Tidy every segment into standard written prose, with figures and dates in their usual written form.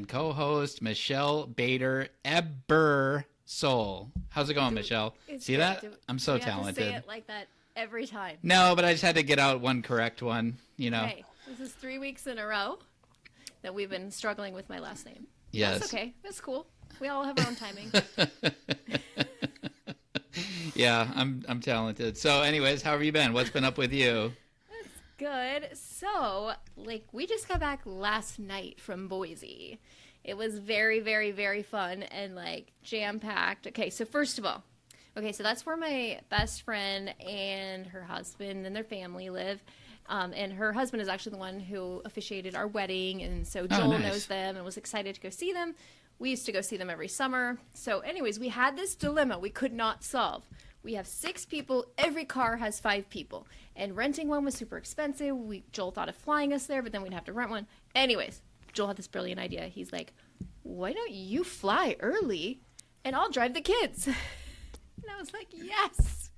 and co-host Michelle Bader Ebersole. How's it going, Michelle? See good. that? I'm so you have talented. to say it like that every time. No, but I just had to get out one correct one, Hey, this is 3 weeks in a row that we've been struggling with my last name. Yes. That's okay. That's cool. We all have our own timing. Yeah, I'm talented. So anyways, how have you been? What's been up with you? Good. So, we just got back last night from Boise. It was very, very, very fun and, jam-packed. Okay, so first of all, so that's where my best friend and her husband and their family live. And her husband is actually the one who officiated our wedding, and so Joel knows them and was excited to go see them. We used to go see them every summer. So anyways, we had this dilemma we could not solve. We have 6 people. Every car has 5 people. And renting one was super expensive. Joel thought of flying us there, but then we'd have to rent one. Anyways, Joel had this brilliant idea. He's like, why don't you fly early and I'll drive the kids? And I was like, yes.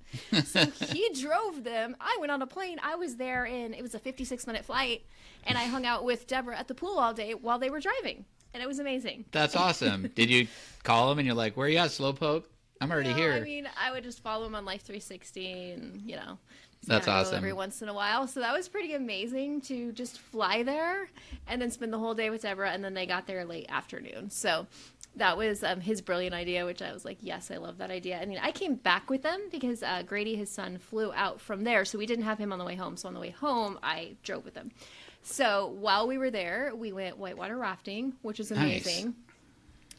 So he drove them. I went on a plane. I was there, and it was a 56-minute flight. And I hung out with Deborah at the pool all day while they were driving. And it was amazing. That's awesome. Did you call them and you're like, where are you at, Slowpoke? I'm already here. I mean, I would just follow him on Life 360 and, That's awesome. every once in a while. So that was pretty amazing to just fly there and then spend the whole day with Deborah. And then they got there late afternoon. So that was his brilliant idea, which I was like, yes, I love that idea. I mean, I came back with them because Grady, his son, flew out from there. So we didn't have him on the way home. So on the way home, I drove with them. So while we were there, we went whitewater rafting, which is amazing. Nice.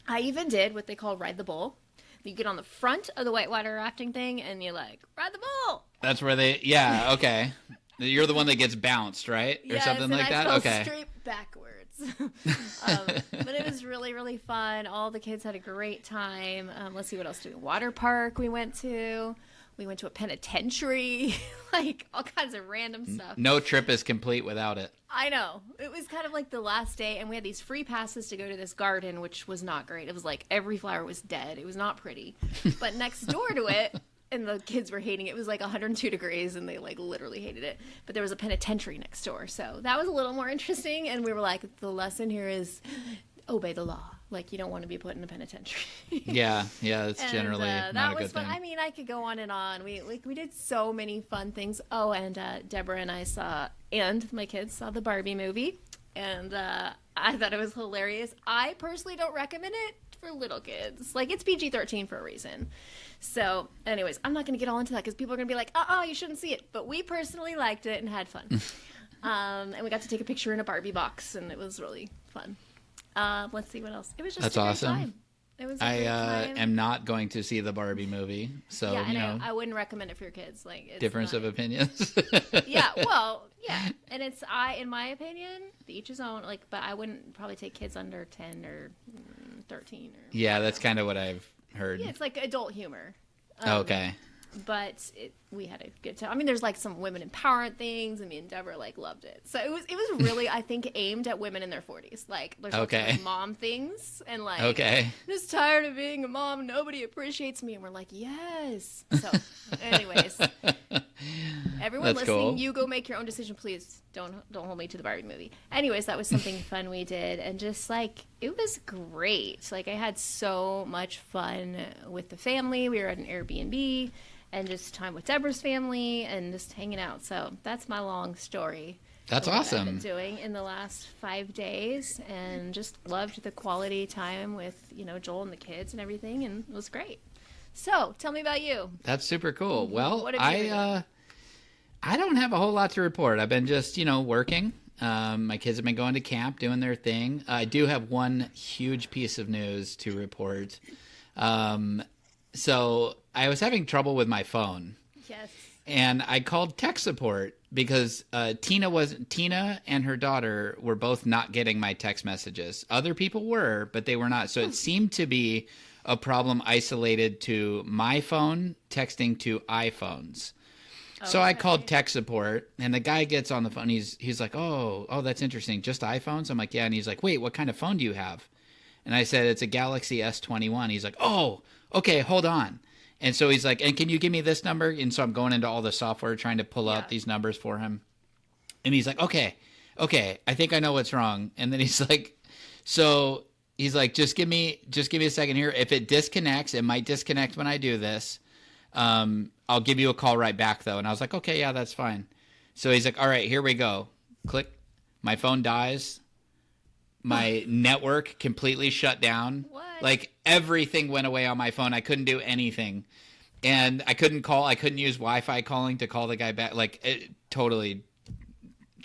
I even did what they call ride the bull. You get on the front of the whitewater rafting thing and you're like, ride the bull. That's where okay. You're the one that gets bounced, right? Or something like that? I fell okay. straight backwards. But it was really, really fun. All the kids had a great time. Let's see what else did we water park we went to. We went to a penitentiary, all kinds of random stuff. No trip is complete without it. I know. It was kind of like the last day, and we had these free passes to go to this garden, which was not great. It was like every flower was dead. It was not pretty. But next door to it, and the kids were hating it. It was 102 degrees, and they literally hated it. But there was a penitentiary next door, so that was a little more interesting. And we were like, the lesson here is obey the law. You don't want to be put in a penitentiary. yeah, that's generally not a good fun. thing. I mean, I could go on and on. We did so many fun things. Oh, and Deborah and I and my kids saw the Barbie movie, and I thought it was hilarious. I personally don't recommend it for little kids. It's PG-13 for a reason. So, anyways, I'm not going to get all into that because people are going to be like, you shouldn't see it. But we personally liked it and had fun. And we got to take a picture in a Barbie box, and it was really fun. Let's see what else. It was just That's a great awesome. time. It was a great time. Am not going to see the Barbie movie, so I wouldn't recommend it for your kids. It's difference of opinions. yeah, and it's in my opinion, to each his own. But I wouldn't probably take kids under 10 or 13. Yeah, that's kind of what I've heard. Yeah, it's adult humor. Okay. But we had a good time. I mean, there's some women empowerment things. I mean, Deborah loved it. So it was really, I think, aimed at women in their 40s. There's lots mom things and I'm just tired of being a mom. Nobody appreciates me, and we're like, yes. So, anyways, everyone listening, cool. You go make your own decision, please. Don't hold me to the Barbie movie. Anyways, that was something fun we did, and just it was great. I had so much fun with the family. We were at an Airbnb. And just time with Deborah's family and just hanging out. So that's my long story. That's awesome. What I've been doing in the last 5 days, and just loved the quality time with Joel and the kids and everything, and it was great. So tell me about you. That's super cool. Well, what have you been doing? I don't have a whole lot to report. I've been just working. My kids have been going to camp, doing their thing. I do have one huge piece of news to report. So I was having trouble with my phone. Yes. And I called tech support because Tina and her daughter were both not getting my text messages. Other people were, but they were not. So it seemed to be a problem isolated to my phone texting to iPhones. So I called tech support, and the guy gets on the phone. He's like, oh, that's interesting. Just iPhones? I'm like, yeah. And he's like, wait, what kind of phone do you have? And I said, it's a Galaxy S21. He's like, oh, okay, hold on. And so he's like, and can you give me this number? And so I'm going into all the software trying to pull out these numbers for him. And he's like, okay, I think I know what's wrong. And then he's like, so he's like, just give me a second here. If it disconnects, it might disconnect when I do this. I'll give you a call right back though. And I was like, okay, yeah, that's fine. So he's like, all right, here we go. Click. My phone dies. My network completely shut down. What? Like everything went away on my phone. I couldn't do anything. And I couldn't call. I couldn't use Wi-Fi calling to call the guy back. Like it totally.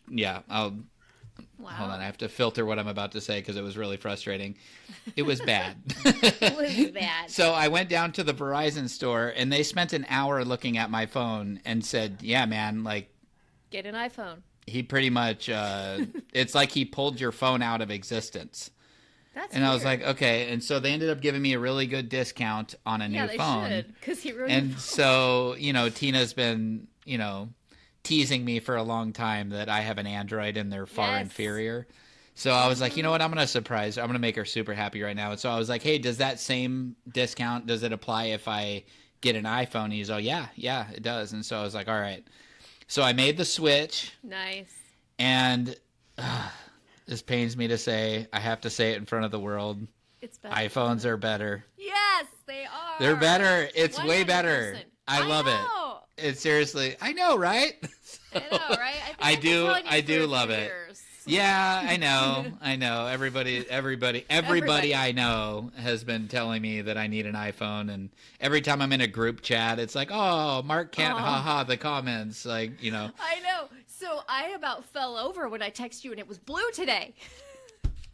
Yeah. Wow. Hold on. I have to filter what I'm about to say because it was really frustrating. It was bad. It was bad. So I went down to the Verizon store and they spent an hour looking at my phone and said, yeah, man, like. Get an iPhone. He pretty much, it's like he pulled your phone out of existence. That's and weird. I was like, okay. And so they ended up giving me a really good discount on a new phone. Yeah, they should, because he ruined And your phone. so, Tina's been, teasing me for a long time that I have an Android and they're far inferior. So I was like, you know what? I'm going to surprise her. I'm going to make her super happy right now. And so I was like, hey, does that same discount, does it apply if I get an iPhone? And he's like, yeah, it does. And so I was like, all right. So I made the switch. Nice. And this pains me to say, I have to say it in front of the world. It's better. iPhones are better. Yes, they are. They're better. It's 100%. way better. I love know. it. It's seriously, I know, right? I know, right? I do for love a few it. years. Yeah, I know. Everybody I know has been telling me that I need an iPhone, and every time I'm in a group chat, it's like, oh, Mark can't, haha, the comments, like, I know. So I about fell over when I texted you, and it was blue today.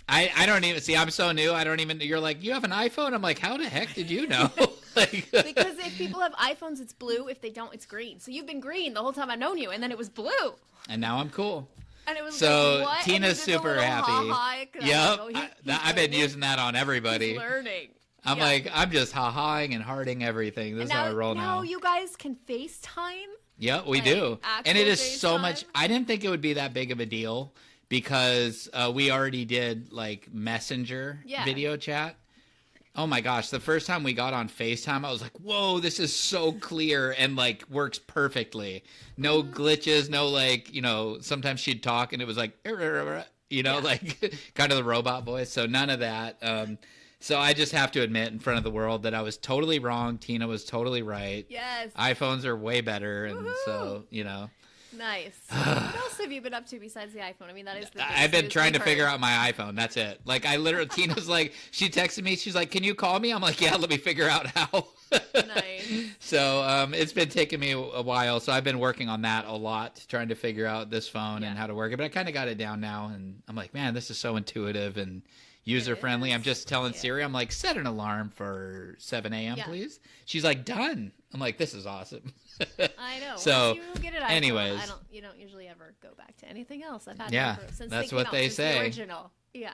I don't even see. I'm so new. I don't even. You're like, you have an iPhone. I'm like, how the heck did you know? Like, because if people have iPhones, it's blue. If they don't, it's green. So you've been green the whole time I've known you, and then it was blue. and now I'm cool. And it was So like, what? Tina's super happy. Yep, I've been using that on everybody. He's learning. I'm like, I'm just ha-haing and hearting everything. This is how I roll now. Now you guys can FaceTime. Yeah, we like, do. And it is so FaceTime. much. I didn't think it would be that big of a deal because we already did like Messenger video chat. Oh my gosh, the first time we got on FaceTime, I was like, whoa, this is so clear and like works perfectly. No glitches, no like, sometimes she'd talk and it was like, like kind of the robot voice. So none of that. So I just have to admit in front of the world that I was totally wrong. Tina was totally right. Yes. iPhones are way better. And so, Nice. What else have you been up to besides the iPhone? I mean, that is the I've been trying to figure out. out my iPhone. That's it. Like I literally, Tina's like, she texted me. She's like, can you call me? I'm like, yeah, let me figure out how. Nice. So it's been taking me a while. So I've been working on that a lot, trying to figure out this phone and how to work it. But I kind of got it down now. And I'm like, man, this is so intuitive and user friendly. I'm just telling Siri, I'm like, set an alarm for 7 a.m. please. She's like, done. I'm like, this is awesome. I know. So, once you get it, anyways, you don't usually ever go back to anything else. I've had since that's they what came out, they since say. The original. Yeah,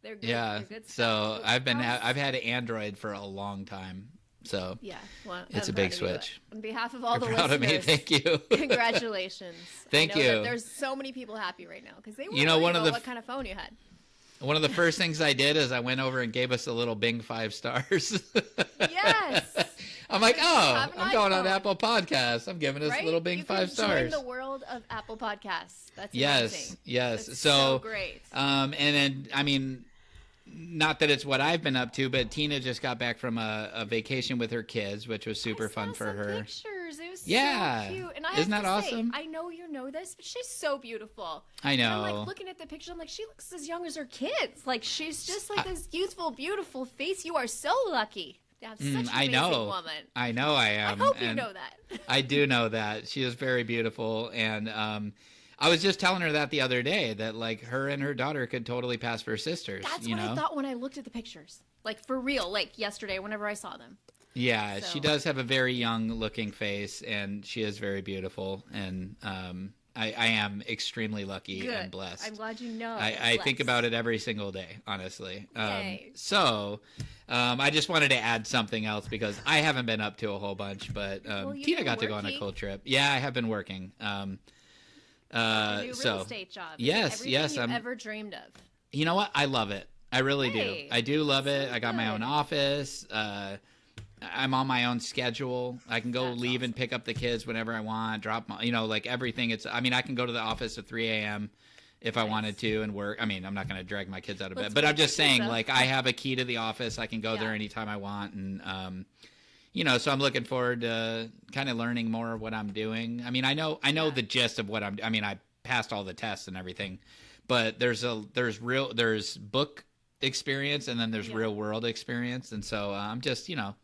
they're good. Yeah. They're good So stuff. I've had an Android for a long time. So well, it's I'm a big proud of you. switch. On behalf of all You're the proud listeners, of me. Thank you. Congratulations. Thank I know you. that there's so many people happy right now because they were one of the what kind of phone you had. One of the first things I did is I went over and gave us a little Bing 5 stars. Yes. I'm like, have an I'm going on iPhone. Apple Podcasts. I'm giving us a little Bing 5 stars. Join the world of Apple Podcasts. That's Yes, amazing. yes. That's so great. And then I mean, not that it's what I've been up to, but Tina just got back from a vacation with her kids, which was super fun for her. Pictures. It was so cute. And Isn't that awesome? I know you know this, but she's so beautiful. I know. And I'm like looking at the picture. I'm like, she looks as young as her kids. Like she's just like this youthful, beautiful face. You are so lucky to have such an amazing woman. I know I am. I hope you know that. I do know that. She is very beautiful. And I was just telling her that the other day, that like her and her daughter could totally pass for sisters. That's what I thought when I looked at the pictures. Like for real, like yesterday whenever I saw them. Yeah, So. she does have a very young looking face and she is very beautiful. And I am extremely lucky and blessed. I'm glad you know. I think about it every single day, honestly. Yay. So I just wanted to add something else because I haven't been up to a whole bunch, but Tina got to go on a cool trip. Yeah, I have been working. A new real estate job. Yes, yes. Everything you've ever dreamed of. You know what? I love it. I really do. I do love it. I got my own office. I'm on my own schedule. I can go leave and pick up the kids whenever I want, drop my, like everything. I can go to the office at 3 a.m. if I wanted to and work. I mean, I'm not going to drag my kids out of bed, Let's but I'm go just do saying, stuff. like, I have a key to the office. I can go there Yeah. anytime I want. And, you know, so I'm looking forward to kind of learning more of what I'm doing. I mean, I know Yeah. the gist of what I mean, I passed all the tests and everything, but there's book experience and then there's Yeah. real world experience. And so I'm just, you know,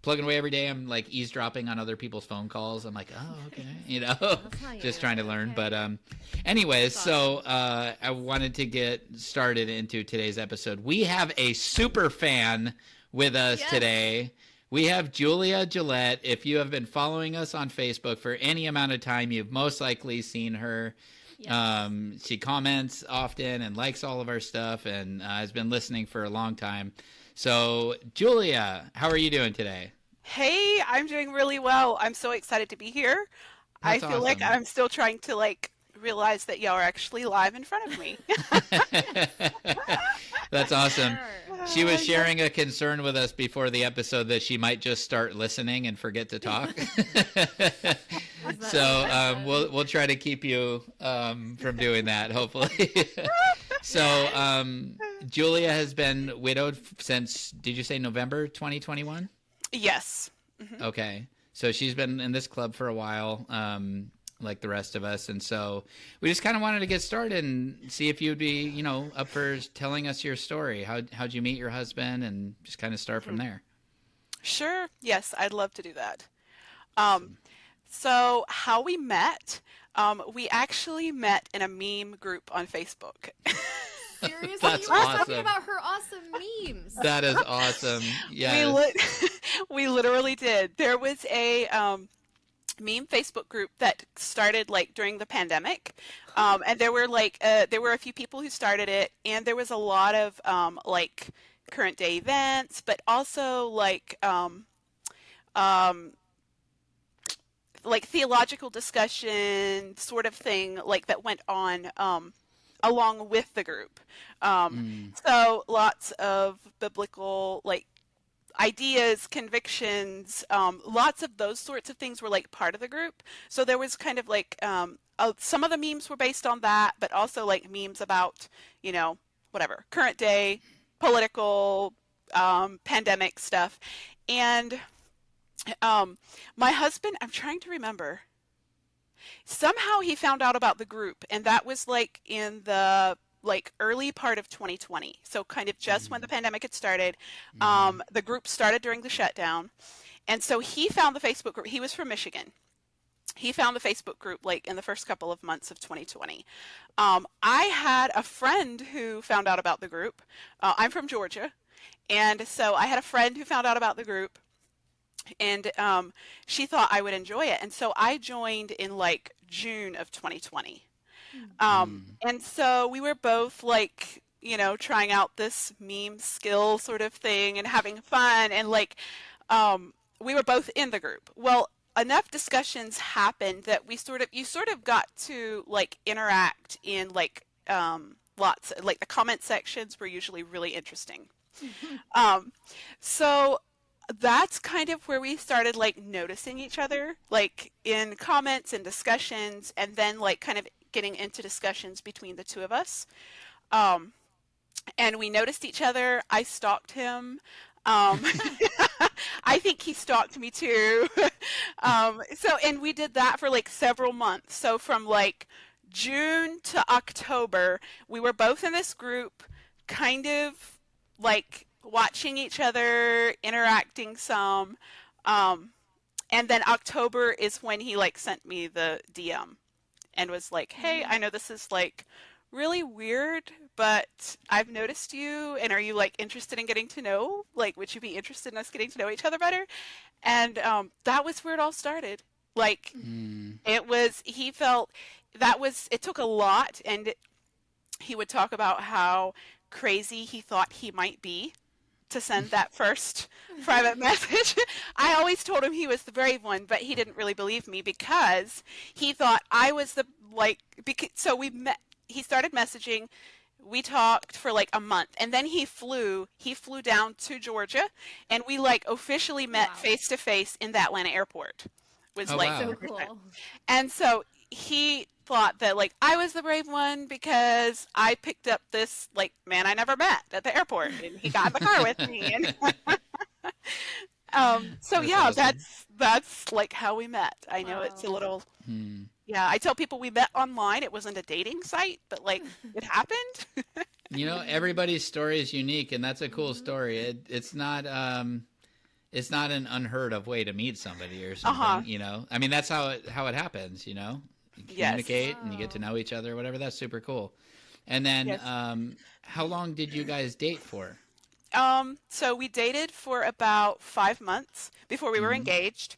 plugging away every day. I'm like eavesdropping on other people's phone calls. I'm like, oh, okay, you know, That's how you just do trying it. to learn. Okay. But anyways, That's so I wanted to get started into today's episode. We have a super fan with us Yes. today. We have Julia Gillette. If you have been following us on Facebook for any amount of time, you've most likely seen her. Yes. She comments often and likes all of our stuff and has been listening for a long time. So, Julia, how are you doing today? Hey, I'm doing really well. I'm so excited to be here. I That's feel like awesome. I'm still trying to realize that y'all are actually live in front of me. That's awesome. Sure. She was Yes. sharing a concern with us before the episode that she might just start listening and forget to talk. So we'll try to keep you from doing that, hopefully. So Julia has been widowed since, did you say November 2021? Yes. Okay. So she's been in this club for a while, like the rest of us. And so we just kind of wanted to get started and see if you'd be, you know, up for telling us your story. How'd you meet your husband and just kind of start from there? Sure. Yes, I'd love to do that. So how we met, we actually met in a meme group on Facebook. Seriously, That's you were talking awesome. about her awesome memes. That is awesome. We Yes. we literally did. There was a meme Facebook group that started during the pandemic, and there were a few people who started it, and there was a lot of current day events, but also theological discussion sort of thing that went on along with the group. So lots of biblical ideas, convictions, lots of those sorts of things were part of the group. So there was kind of some of the memes were based on that, but also memes about, whatever, current day, political, pandemic stuff. And my husband, I'm trying to remember, somehow he found out about the group, and that was in the early part of 2020. So kind of just when the pandemic had started. The group started during the shutdown. And so he found the Facebook group. He was from Michigan. He found the Facebook group in the first couple of months of 2020. I had a friend who found out about the group. I'm from Georgia. And so I had a friend who found out about the group. And she thought I would enjoy it. And so I joined in June of 2020. And so we were both trying out this meme skill sort of thing and having fun. And we were both in the group. Well, enough discussions happened that you sort of got to interact in lots, the comment sections were usually really interesting. So that's kind of where we started noticing each other in comments and discussions, and then kind of getting into discussions between the two of us. And we noticed each other. I stalked him. I think he stalked me too. And we did that for several months. So from June to October, we were both in this group, kind of watching each other, interacting some. And then October is when he sent me the DM and was like, hey, I know this is really weird, but I've noticed you, and are you interested in getting to know? Would you be interested in us getting to know each other better? And that was where it all started. It was, he felt it took a lot, and he would talk about how crazy he thought he might be to send that first private message. I always told him he was the brave one, but he didn't really believe me because he thought I was the so we met. He started messaging. We talked for a month, and then he flew down to Georgia, and we officially met face to face in the Atlanta airport. Was Oh, wow. So cool. And so he thought that like I was the brave one because I picked up this like man I never met at the airport, and he got in the car with me. And so That's yeah, awesome. that's like how we met. I know it's a Wow. little, Hmm. yeah. I tell people we met online. It wasn't a dating site, but like it happened. You know, everybody's story is unique, and that's a cool Hmm. story. It's not an unheard of way to meet somebody or Uh-huh. something. You know, I mean, that's how it happens. You know, you Yes. communicate and you get to Wow. know each other, or whatever. That's super cool. And then, Yes. how long did you guys date for? So we dated for about 5 months before we were Hmm. engaged.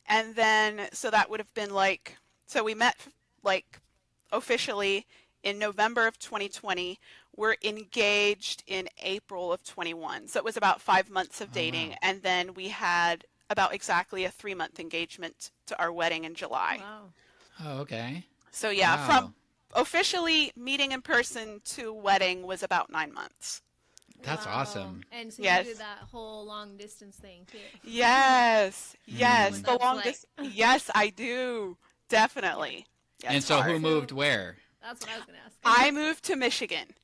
And then, so that would have been like, so we met like officially in November of 2020. We're engaged in April of 21. So it was about 5 months of Oh dating. wow. And then we had about exactly a 3 month engagement to our wedding in July. Wow. Oh okay. So yeah, from Wow. officially meeting in person to wedding was about 9 months. That's Wow. awesome. And so you did Yes. that whole long distance thing too. Yes, You know yes, what Hmm. the that's like. longest. Yes, I do. Yeah. Definitely. Yeah, And it's so, who hard. moved So where? that's what I was gonna ask. I moved to Michigan.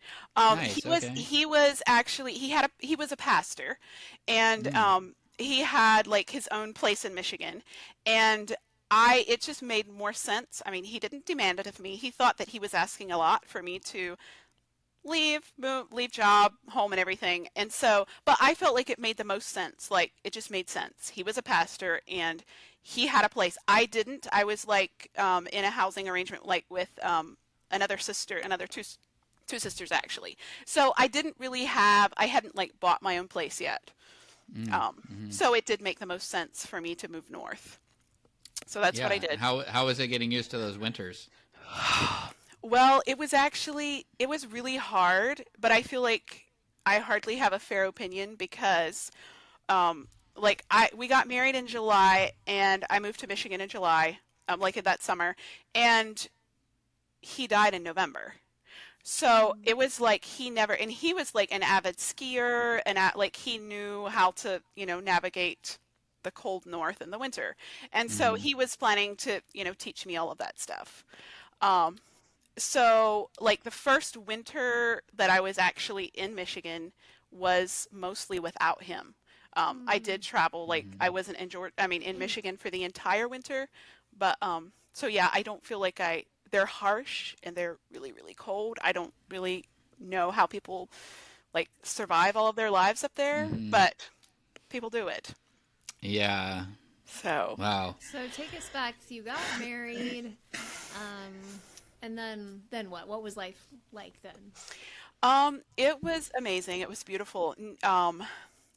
Nice. Okay. He was actually he was a pastor, and Mm. he had like his own place in Michigan, and I it just made more sense. I mean, he didn't demand it of me. He thought that he was asking a lot for me to leave job, home and everything. And so, but I felt like it made the most sense. Like it just made sense. He was a pastor and he had a place. I didn't. I was like in a housing arrangement like with another sister, another two sisters actually. So I didn't really have I hadn't like bought my own place yet. Mm. Hmm. So it did make the most sense for me to move north. So that's what I Yeah. did. How was it getting used to those winters? Well, it was really hard, but I feel like I hardly have a fair opinion because like I we got married in July and I moved to Michigan in July, like in that summer, and he died in November. So Mm. it was like he never, and he was like an avid skier and like he knew how to, navigate the cold north in the winter. And so Hmm. he was planning to, teach me all of that stuff. Um, so like the first winter that I was actually in Michigan was mostly without him. I Mm. did travel, like I Hmm. wasn't in Georgia, I mean in Michigan for the entire winter, but so yeah, I don't feel like they're harsh and they're really, really cold. I don't really know how people like survive all of their lives up there, Hmm. but people do it. Yeah. So, Wow. So take us back. So you got married, and then what? What was life like then? it was amazing. It was beautiful.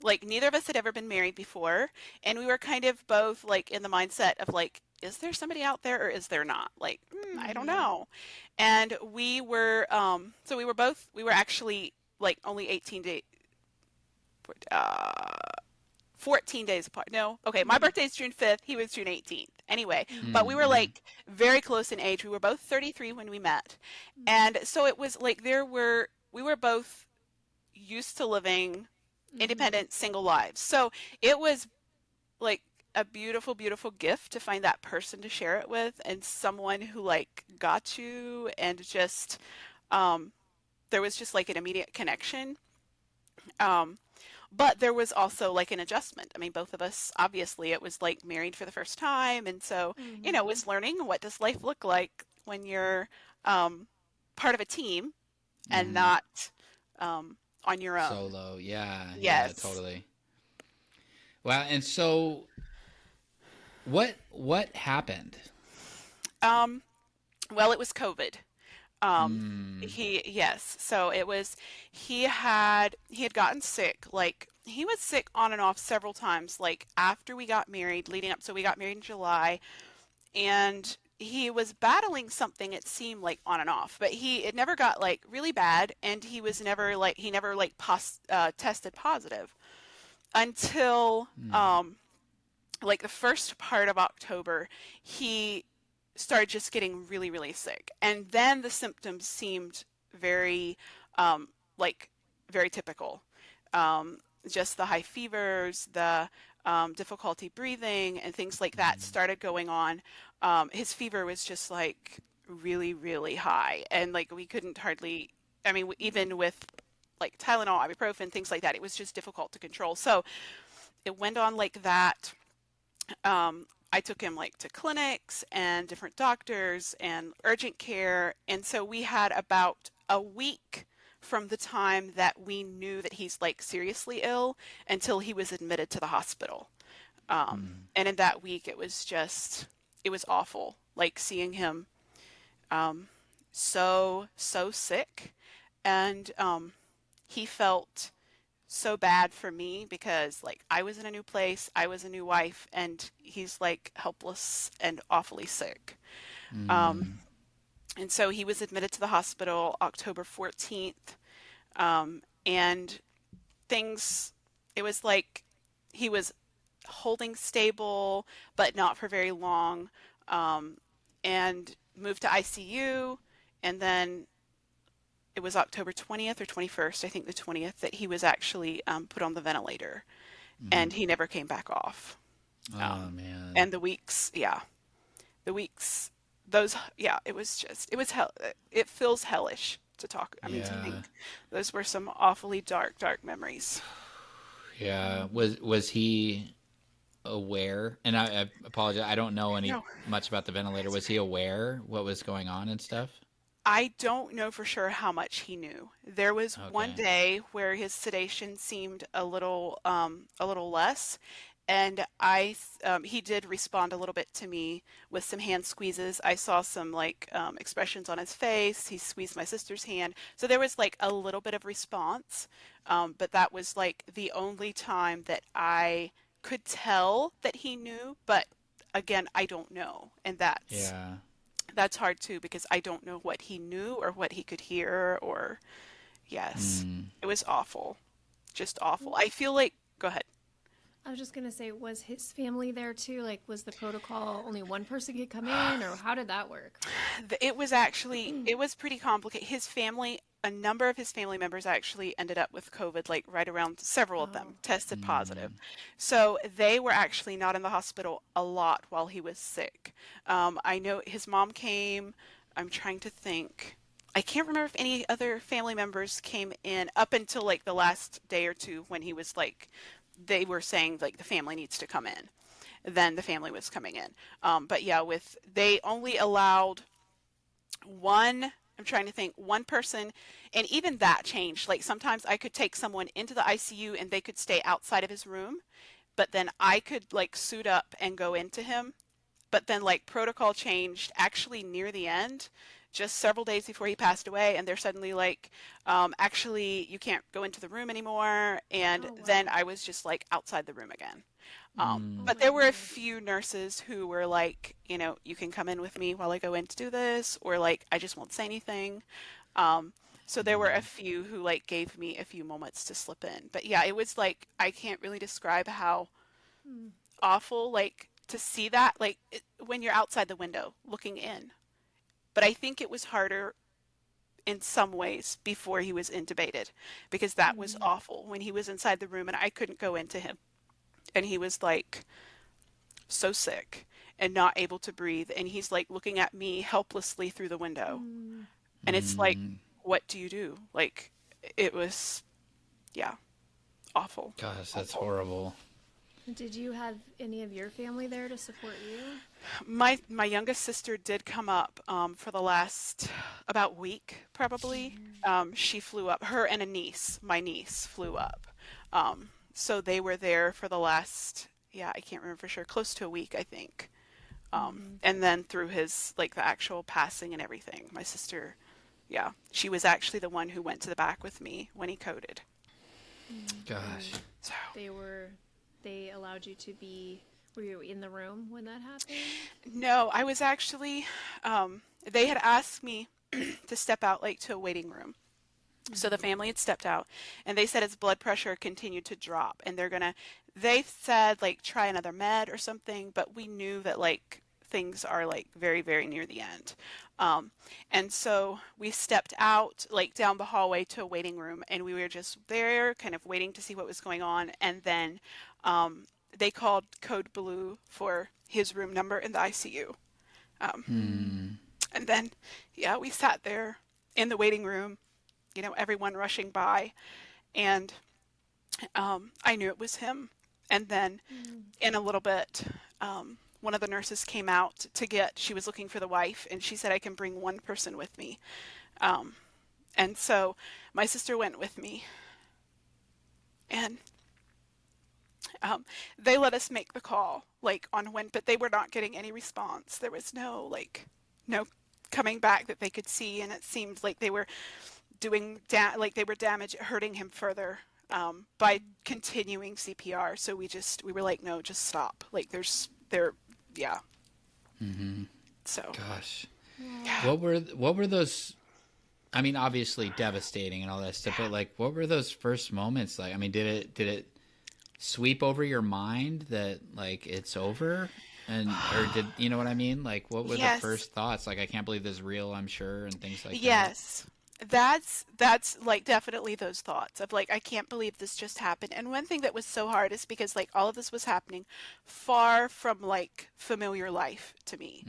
Like neither of us had ever been married before, and we were kind of both like in the mindset of like, is there somebody out there or is there not? Like, I don't Mm-hmm. know. And so we were actually like only 18 days, uh, 14 days apart. No, okay, my Mm-hmm. birthday's June 5th. He was June 18th. Anyway, but we were Mm-hmm. like very close in age. We were both 33 when we met, and so it was like we were both used to living Mm-hmm. independent single lives. So it was like a beautiful, beautiful gift to find that person to share it with and someone who like got you and just um there was just like an immediate connection. Um but there was also like an adjustment. I mean, both of us obviously it was like married for the first time and so, Mm-hmm. was learning what does life look like when you're um part of a team and Hmm. not on your own. Solo. Yeah. Yeah. Yes. Totally. Wow. And so, what happened? Um well, it was COVID. Um, Mm. yes, so it was, he had gotten sick, like, he was sick on and off several times, like, after we got married, leading up, so we got married in July, and he was battling something, it seemed like on and off, but it never got, like, really bad, and he never, like, tested positive until, Mm. like the first part of October, he started just getting really, really sick. And then the symptoms seemed very, like, very typical. Um, just the high fevers, the difficulty breathing and things like that started going on. His fever was just like really, really high. And like we couldn't hardly, I mean, even with like Tylenol, ibuprofen, things like that, it was just difficult to control. So it went on like that. I took him like to clinics and different doctors and urgent care. And so we had about a week from the time that we knew that he's like seriously ill until he was admitted to the hospital. And in that week, it was awful. Like seeing him so sick. And he felt so bad for me because like I was in a new place, I was a new wife, and he's like helpless and awfully sick. And so he was admitted to the hospital October 14th. And things, it was like he was holding stable, but not for very long, and moved to ICU. And then it was October 20th or 21st, I think the 20th, that he was actually put on the ventilator, and he never came back off. Oh man. And the weeks, those, it was hell. It feels hellish to talk. I mean, to think. Those were some awfully dark, dark memories. Yeah. Was he aware? And I apologize, I don't know much about the ventilator. Was he aware what was going on and stuff? I don't know for sure how much he knew. There was one Okay. day where his sedation seemed a little less, and he did respond a little bit to me with some hand squeezes. I saw some like expressions on his face. He squeezed my sister's hand, so there was like a little bit of response, but that was like the only time that I could tell that he knew. But again, I don't know, and Yeah. that's hard too because I don't know what he knew or what he could hear or yes. It was awful. Just awful. I feel like go ahead. I was just gonna say, was his family there too? Like, was the protocol only one person could come in, or how did that work? It was actually it was pretty complicated. His family, a number of his family members actually ended up with COVID, like right around several of them Oh, tested positive. So they were actually not in the hospital a lot while he was sick. I know his mom came. I'm trying to think. I can't remember if any other family members came in up until like the last day or two when he was like, they were saying like the family needs to come in. Then the family was coming in. But yeah, they only allowed one, I'm trying to think, one person, and even that changed. Like sometimes I could take someone into the ICU and they could stay outside of his room, but then I could like suit up and go into him. But then like protocol changed actually near the end, just several days before he passed away, and they're suddenly like, actually you can't go into the room anymore. And oh then wow. I was just like outside the room again. Oh But my there were a goodness. few nurses who were like, you can come in with me while I go in to do this, or like, I just won't say anything. So there were a few who like gave me a few moments to slip in. But yeah, it was like, I can't really describe how Hmm. awful, like to see that, like when you're outside the window looking in. But I think it was harder in some ways before he was intubated because that was Hmm. awful when he was inside the room and I couldn't go into him. And he was like, so sick and not able to breathe. And he's like looking at me helplessly through the window. Hmm. And it's like, what do you do? Like, it was, yeah, awful. Gosh, that's Awful. horrible. Did you have any of your family there to support you? My youngest sister did come up for the last about week, probably. She flew up. Her and a niece, my niece, flew up. So they were there for the last, yeah, I can't remember for sure, close to a week, I think. Hmm. And then through his, like the actual passing and everything, my sister, yeah, she was actually the one who went to the back with me when he coded. Gosh. And So, they allowed you to be, were you in the room when that happened? no, I was actually, they had asked me to step out like to a waiting room. So the Hmm. family had stepped out and they said his blood pressure continued to drop and they said like try another med or something, but we knew that like things are like very, very near the end. Um, and so we stepped out like down the hallway to a waiting room and we were just there kind of waiting to see what was going on. And then they called code blue for his room number in the ICU. And then, yeah, we sat there in the waiting room, everyone rushing by, and I knew it was him. And then in a little bit, one of the nurses came out she was looking for the wife, and she said, I can bring one person with me. And so my sister went with me, and they let us make the call, like on when, but they were not getting any response. There was no coming back that they could see, and it seemed like they were hurting him further by continuing CPR. So we were like, no, just stop. Like yeah. So. Gosh. Yeah. What were those? I mean, obviously devastating and all that stuff, but like, what were those first moments like? I mean, did it sweep over your mind that like it's over, or did you know what I mean? Like, what were Yes. the first thoughts? Like, I can't believe this is real, I'm sure, and things like that. Yes. That's like definitely those thoughts of like, I can't believe this just happened. And one thing that was so hard is because like all of this was happening far from like familiar life to me.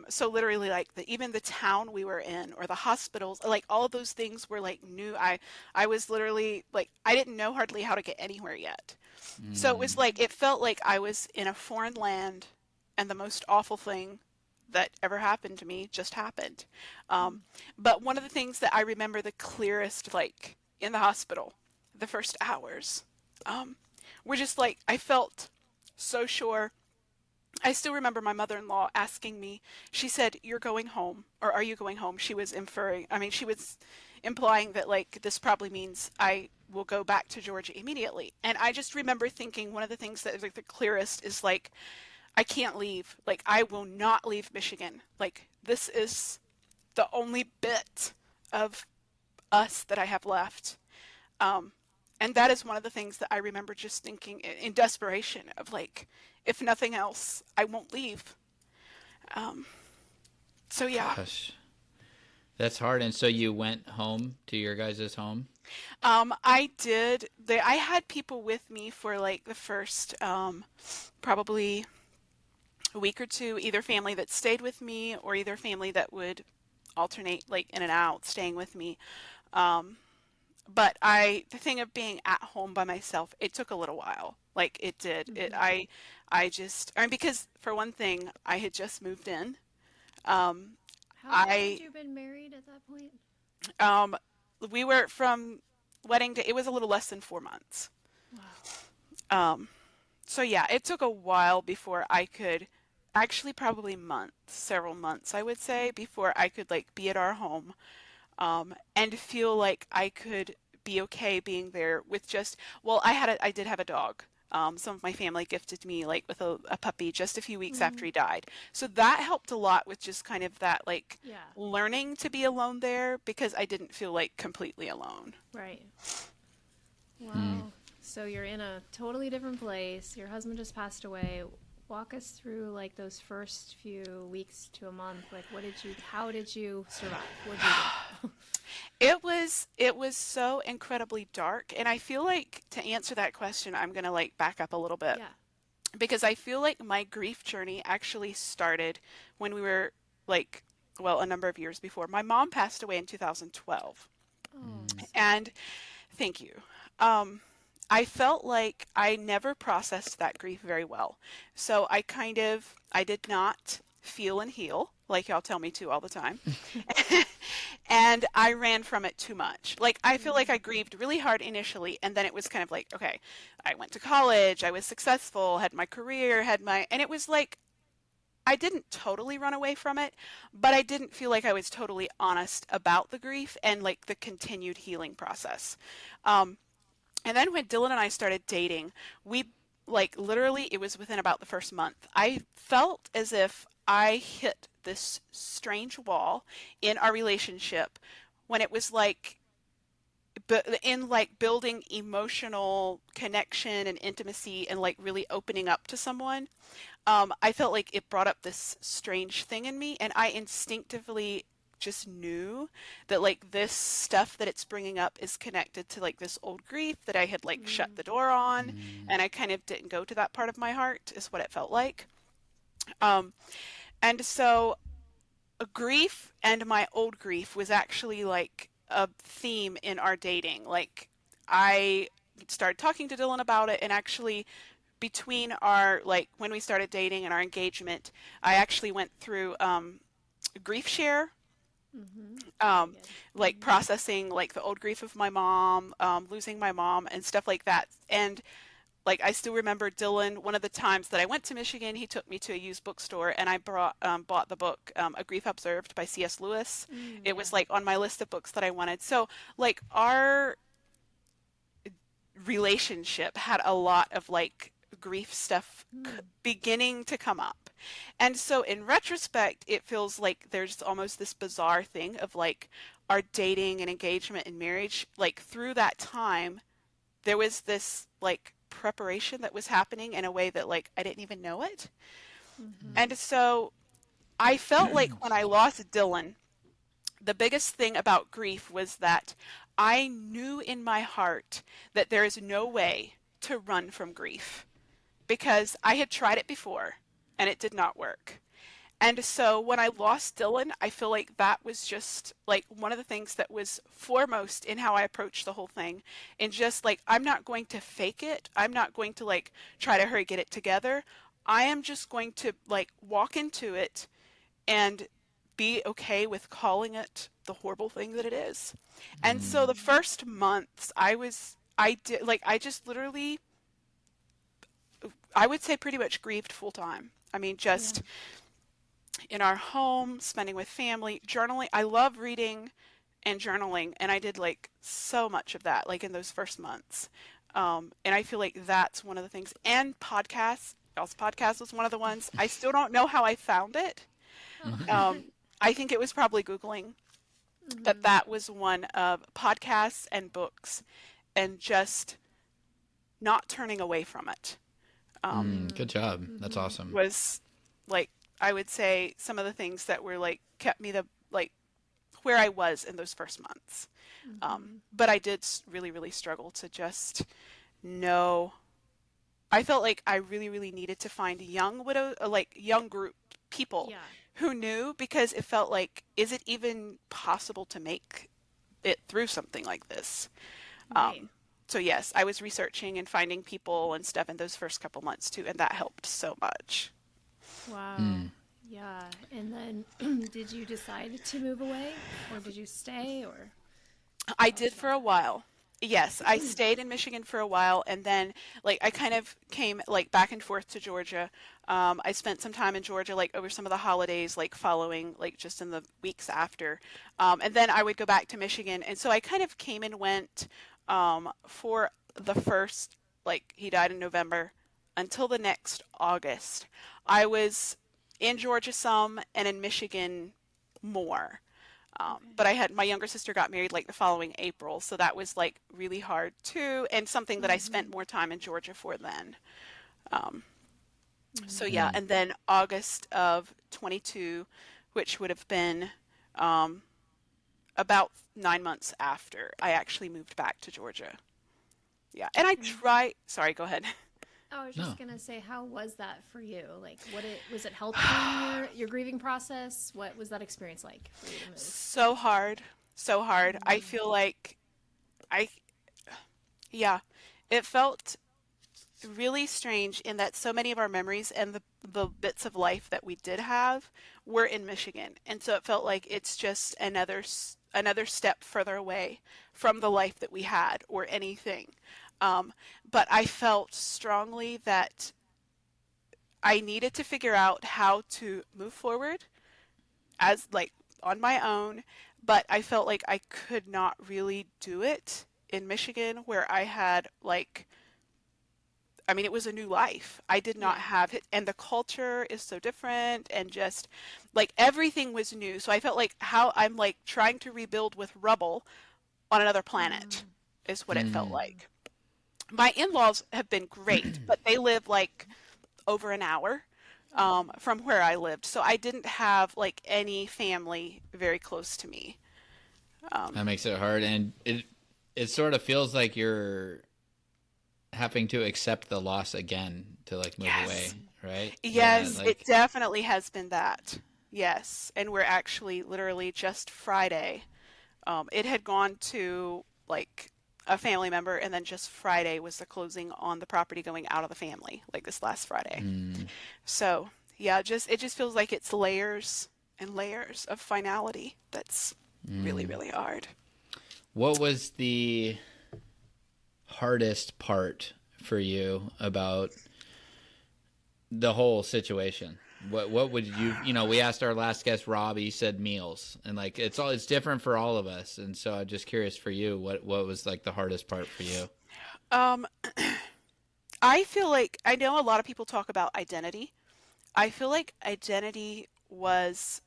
So literally like even the town we were in or the hospitals, like all of those things were like new. I was literally like, I didn't know hardly how to get anywhere yet. So it was like, it felt like I was in a foreign land, and the most awful thing that ever happened to me just happened. But one of the things that I remember the clearest, like in the hospital, the first hours, were just like, I felt so sure. I still remember my mother-in-law asking me, she said, you're going home, or are you going home? She was implying that like, this probably means I will go back to Georgia immediately. And I just remember thinking one of the things that is like the clearest is like, I can't leave. Like, I will not leave Michigan. Like, this is the only bit of us that I have left. And that is one of the things that I remember just thinking in desperation of like, if nothing else, I won't leave. So yeah. Gosh, that's hard. And so you went home to your guys' home? I did. I had people with me for like the first probably a week or two, either family that stayed with me or either family that would alternate like in and out staying with me. But the thing of being at home by myself, it took a little while. Like it did. Because for one thing, I had just moved in. Um, How long had I, you been married at that point? um, we were from wedding to, it was a little less than 4 months. Wow. So yeah, it took a while before I could, actually probably months, several months, I would say, before I could like be at our home, and feel like I could be okay being there with just, well, I did have a dog. Some of my family gifted me like with a puppy just a few weeks after he died. So that helped a lot with just kind of that like Yeah. learning to be alone there because I didn't feel like completely alone. Right. Wow. So you're in a totally different place. Your husband just passed away. Walk us through like those first few weeks to a month. Like how did you survive? What did you do? It was so incredibly dark, and I feel like to answer that question, I'm gonna like back up a little bit Yeah. because I feel like my grief journey actually started when we were like, well, a number of years before. My mom passed away in 2012, Oh. and thank you. I felt like I never processed that grief very well. So I did not feel and heal like y'all tell me to all the time. And I ran from it too much. Like, I feel like I grieved really hard initially, and then it was kind of like, okay, I went to college, I was successful, had my career, and it was like, I didn't totally run away from it, but I didn't feel like I was totally honest about the grief and like the continued healing process. And then when Dylan and I started dating, we like literally it was within about the first month. I felt as if I hit this strange wall in our relationship when it was like but in like building emotional connection and intimacy and like really opening up to someone, I felt like it brought up this strange thing in me, and I instinctively just knew that like this stuff that it's bringing up is connected to like this old grief that I had like shut the door on, and I kind of didn't go to that part of my heart is what it felt like. Um, and so grief and my old grief was actually like a theme in our dating. Like I started talking to Dylan about it, and actually between our like when we started dating and our engagement, I actually went through grief share, Very um, good. like processing like the old grief of my mom, losing my mom and stuff like that. And like I still remember Dylan, one of the times that I went to Michigan, he took me to a used bookstore and I bought the book, A Grief Observed by C.S. Lewis. It Yeah. was like on my list of books that I wanted. So like our relationship had a lot of like grief stuff beginning to come up. And so in retrospect, it feels like there's almost this bizarre thing of like our dating and engagement and marriage, like through that time, there was this like preparation that was happening in a way that like I didn't even know it. And so I felt like when I lost Dylan, the biggest thing about grief was that I knew in my heart that there is no way to run from grief because I had tried it before and it did not work. And so when I lost Dylan, I feel like that was just like one of the things that was foremost in how I approached the whole thing. And just like, I'm not going to fake it. I'm not going to like try to hurry get it together. I am just going to like walk into it and be okay with calling it the horrible thing that it is. And so the first months I did like I just literally I would say pretty much grieved full time. I mean Yeah. just in our home, spending with family, journaling. I love reading and journaling, and I did like so much of that like in those first months. And I feel like that's one of the things. And podcasts, also podcast was one of the ones. I still don't know how I found it. Oh. Um, I think it was probably Googling, but that was one of podcasts and books and just not turning away from it. Um, Good job. That's awesome. was like, I would say some of the things that were like kept me the like where I was in those first months. But I did really, really struggle to just know. I felt like I really, really needed to find young widow, like young group people Yeah. who knew because it felt like, is it even possible to make it through something like this? Right. So yes, I was researching and finding people and stuff in those first couple months too, and that helped so much. Wow. Yeah. And then did you decide to move away or did you stay or I tell us did for about a that? while. Yes, I stayed in Michigan for a while, and then like I kind of came like back and forth to Georgia. I spent some time in Georgia like over some of the holidays, like following like just in the weeks after, and then I would go back to Michigan, and so I kind of came and went for the first like he died in November until the next August. I was in Georgia some and in Michigan more. Okay. But I had my younger sister got married like the following April, so that was like really hard too, and something that I spent more time in Georgia for then. Um, so yeah, and then August of 22, which would have been um, about 9 months after, I actually moved back to Georgia. Yeah, and I And try. Sorry, go ahead. I was No. just gonna say, how was that for you? Like, what it was it helpful in your grieving process? What was that experience like for you to move? So hard, so hard. I feel like I, yeah, it felt really strange in that so many of our memories and the bits of life that we did have were in Michigan. And so it felt like it's just another step further away from the life that we had or anything. But I felt strongly that I needed to figure out how to move forward as like on my own, but I felt like I could not really do it in Michigan where I had like I mean, it was a new life. I did not Yeah. have it, and the culture is so different, and just like everything was new. So I felt like how I'm like trying to rebuild with rubble on another planet is what it felt like. My in-laws have been great, but they live like over an hour. from where I lived. So I didn't have like any family very close to me. That makes it hard, and it sort of feels like you're having to accept the loss again to like move away, Yes. right? Yeah, Yes, it like definitely has been that. Yes. And we're actually literally just Friday. It had gone to like a family member, and then just Friday was the closing on the property going out of the family, like this last Friday. mm, So yeah, it just feels like it's layers and layers of finality. That's really, mm. really hard. What was the hardest part for you about the whole situation? What would we asked our last guest Rob, he said meals, and like it's different for all of us, and so I'm just curious for you, what was like the hardest part for you? Um, I feel like I know a lot of people talk about identity. I feel like identity was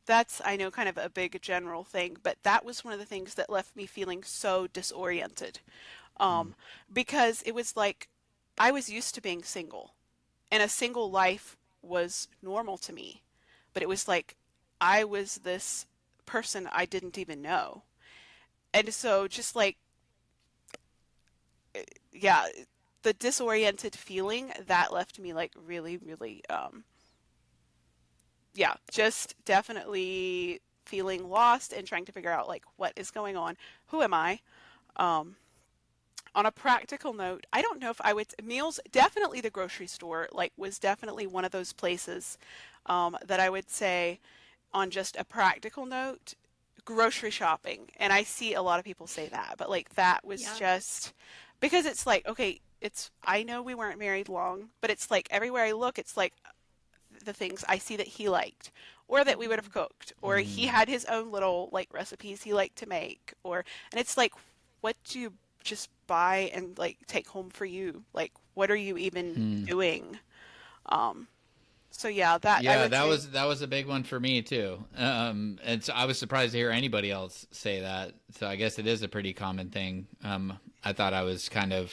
that's I know kind of a big general thing, but that was one of the things that left me feeling so disoriented. Mm, Um, because it was like I was used to being single, and a single life was normal to me. But it was like I was this person I didn't even know. And so just like yeah, the disoriented feeling that left me like really, really yeah, just definitely feeling lost and trying to figure out like what is going on. Who am I? Um, on a practical note, I don't know if I would meals, definitely the grocery store, like was definitely one of those places that I would say on just a practical note, grocery shopping. And I see a lot of people say that, but like that was Yeah. just because it's like, okay, it's I know we weren't married long, but it's like everywhere I look, it's like the things I see that he liked or that we would have cooked or he mm, had his own little like recipes he liked to make or and it's like what do you just buy and like take home for you? Like what are you even mm. doing? Um so yeah, that I Yeah, would say that was a big one for me too. And so I was surprised to hear anybody else say that. So I guess it is a pretty common thing. I thought I was kind of,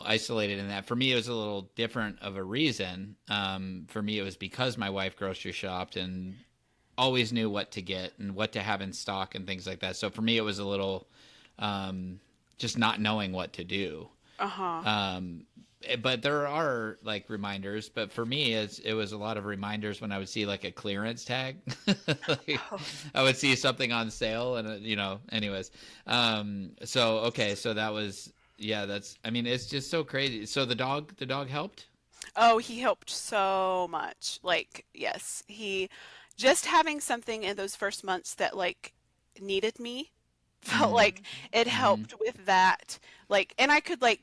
isolated in that. For me, it was a little different of a reason. For me, it was because my wife grocery shopped and always knew what to get and what to have in stock and things like that. So for me, it was a little just not knowing what to do. uh-huh. Um, but there are like reminders. But for me, it was a lot of reminders when I would see like a clearance tag. Like, Oh, I would see something on sale, and anyways. So okay, so that was yeah. That's I mean, it's just so crazy. So the dog helped. oh, he helped so much. Like, yes, he just having something in those first months that like needed me felt Mm, like it mm-hmm, helped with that. Like, and I could like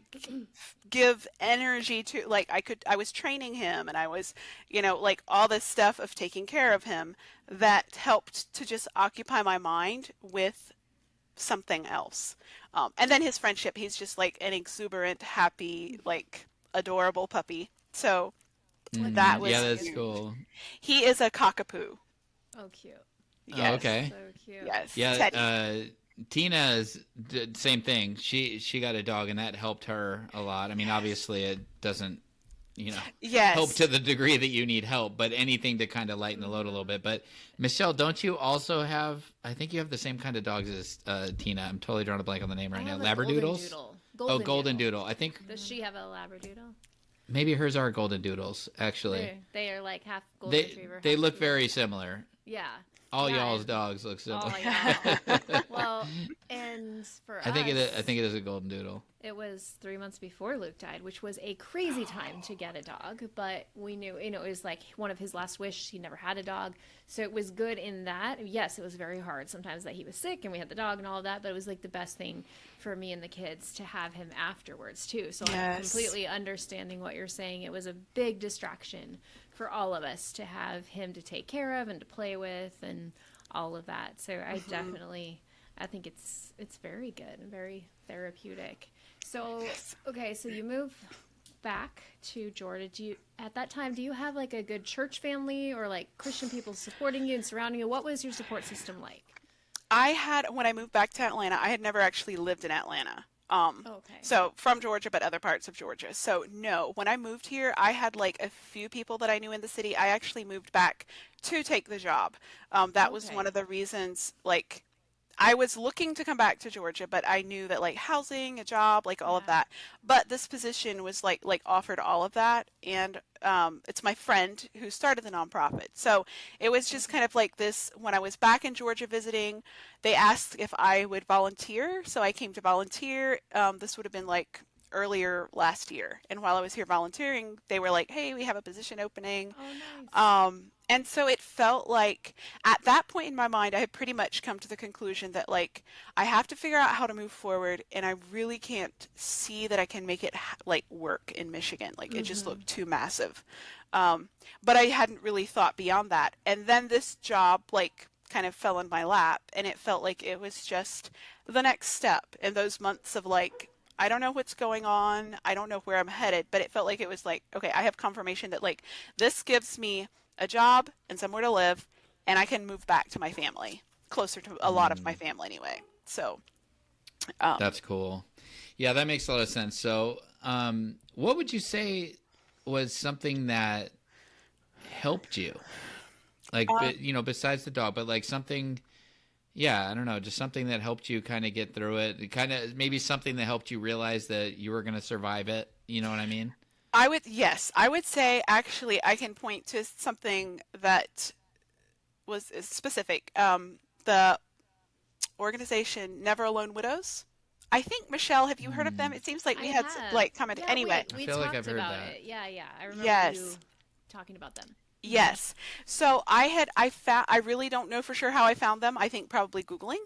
give energy to like I was training him and I was, like all this stuff of taking care of him that helped to just occupy my mind with something else. And then his friendship, he's just like an exuberant, happy, like adorable puppy. So that yeah, was that's huge. cool. He is a cockapoo. Oh, cute. Oh, Yes. okay. So cute. Yes. Yeah, Teddy. Tina is same thing. She got a dog, and that helped her a lot. I mean, obviously, it doesn't, you know, help Yes. to the degree that you need help, but anything to kind of lighten the load a little bit. But Michelle, don't you also have? I think you have the same kind of dogs as Tina. I'm totally drawing a blank on the name I right now. have a golden Labradoodles. doodle. Oh, Golden golden doodle. doodle. I think Does she have a labradoodle? maybe hers are golden doodles. Actually, They are like half golden they retriever. they Half look poodle. very similar. Yeah. All Yeah, y'all's and dogs look oh similar. my god. Well, and for I think us, I think it is a golden doodle. it was 3 months before Luke died, which was a crazy time to get a dog. But we knew, it was like one of his last wishes. He never had a dog. So it was good in that. Yes, it was very hard sometimes that he was sick and we had the dog and all of that. But it was like the best thing for me and the kids to have him afterwards, too. So I'm Yes. completely understanding what you're saying. It was a big distraction for all of us to have him to take care of and to play with and all of that. So I think it's very good and very therapeutic. So, okay, so you move back to Georgia. At that time, do you have like a good church family or like Christian people supporting you and surrounding you? What was your support system like? When I moved back to Atlanta, I had never actually lived in Atlanta. Okay. So from Georgia, but other parts of Georgia. So no, when I moved here, I had like a few people that I knew in the city. I actually moved back to take the job. That was one Okay. of the reasons, like, I was looking to come back to Georgia, but I knew that like housing, a job, like all of Yeah. that. But this position was like offered all of that, and it's my friend who started the nonprofit. So it was just Okay. kind of like this. When I was back in Georgia visiting, they asked if I would volunteer, so I came to volunteer. This would have been like earlier last year, and while I was here volunteering, they were like, "Hey, we have a position opening." Oh, nice. And so it felt like at that point in my mind, I had pretty much come to the conclusion that like I have to figure out how to move forward, and I really can't see that I can make it like work in Michigan. Like it just Mm-hmm. looked too massive. Um, but I hadn't really thought beyond that. And then this job like kind of fell in my lap, and it felt like it was just the next step in those months of like I don't know what's going on. I don't know where I'm headed, but it felt like it was like, okay, I have confirmation that like this gives me a job and somewhere to live, and I can move back to my family, closer to a lot of my Mm, family anyway. So, um, that's cool. Yeah, that makes a lot of sense. So, what would you say was something that helped you? Like, uh, besides the dog, but like something, yeah, I don't know, just something that helped you kind of get through it. Kind of maybe something that helped you realize that you were going to survive it. You know what I mean? yes, I would say actually I can point to something that was is specific. The organization Never Alone Widows. I think Michelle, have you heard of them? Mm, It seems like I we had have. like commented Yeah, anyway. I we feel like I've talked heard about that. it. Yeah, yeah. I remember you Yes. talking about them. Mm-hmm. Yes. So I found I really don't know for sure how I found them. I think probably Googling.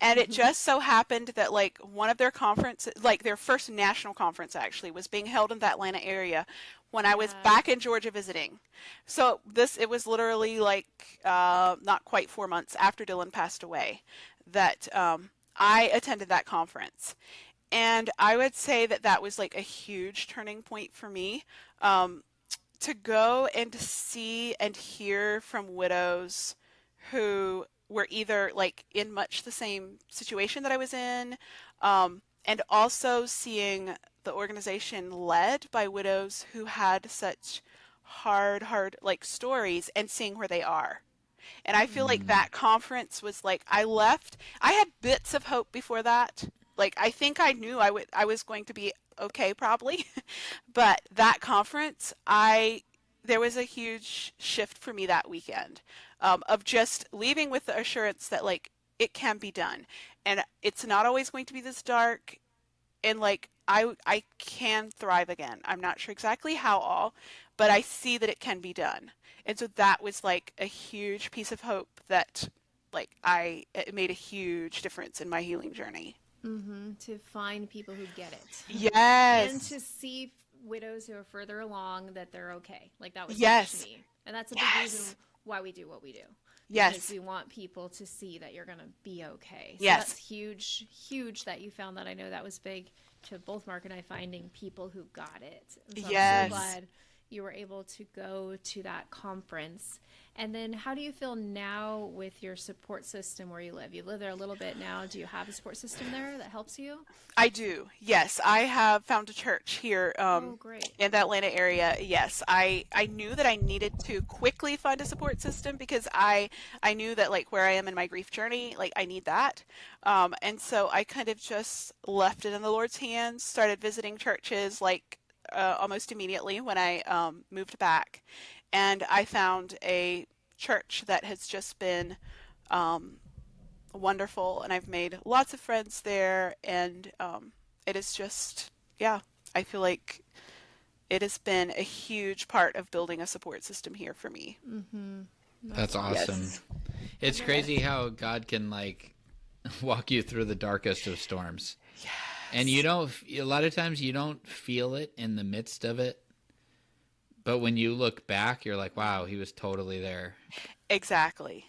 And it just so happened that like one of their conferences, like their first national conference actually was being held in the Atlanta area when I was Yeah. back in Georgia visiting. So it was literally like not quite 4 months after Dylan passed away that I attended that conference. And I would say that that was like a huge turning point for me. Um, to go and to see and hear from widows who were either like in much the same situation that I was in, and also seeing the organization led by widows who had such hard like stories and seeing where they are. And I feel like Mm-hmm. mm, that conference was like I left. I had bits of hope before that. Like I think I knew I was going to be okay probably. But that conference, I there was a huge shift for me that weekend, of just leaving with the assurance that like it can be done, and it's not always going to be this dark, and like I can thrive again. I'm not sure exactly how all, but I see that it can be done. And so that was like a huge piece of hope that like it made a huge difference in my healing journey. Mm-hmm. To find people who get it. And Yes. to see widows who are further along that they're okay. Like that was huge to Yes. me. And that's a big reason Yes. why we do what we do. Because Yes. we want people to see that you're going to be okay. So that's Yes. huge, huge that you found that. I know that was big to both Mark and I finding people who got it. And so I'm so Yes. glad you were able to go to that conference. And then how do you feel now with your support system where you live? You live there a little bit now. Do you have a support system there that helps you? I do. Yes, I have found a church here Oh, great. in the Atlanta area. Yes, I knew that I needed to quickly find a support system because I knew that like where I am in my grief journey, like I need that. And so I kind of just left it in the Lord's hands, started visiting churches like almost immediately when I moved back, and I found a church that has just been um, wonderful, and I've made lots of friends there, and it is just, yeah, I feel like it has been a huge part of building a support system here for me. Mm-hmm. That's that's awesome. awesome. Yes. It's Yes. crazy how God can like walk you through the darkest of storms. And you Yes. don't, a lot of times you don't feel it in the midst of it. But when you look back, you're like, wow, he was totally there. Exactly.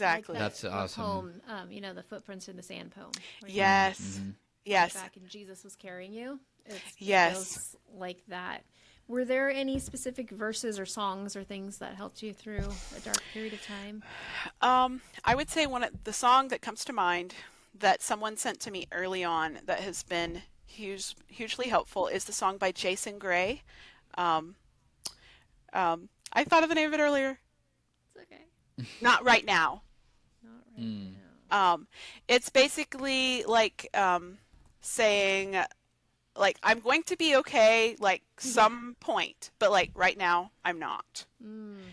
Like Exactly. that That's the awesome. poem, the footprints in the sand poem, where you Mm, Yes. hmm look Yes. back and Jesus was carrying you. It Yes. feels like that. Were there any specific verses or songs or things that helped you through a dark period of time? I would say the song that comes to mind that someone sent to me early on that has been hugely helpful is the song by Jason Gray. Um, I thought of the name of it earlier. It's okay. Not right now. Not right Mm. now. It's basically like saying like I'm going to be okay like some point, but like right now I'm not.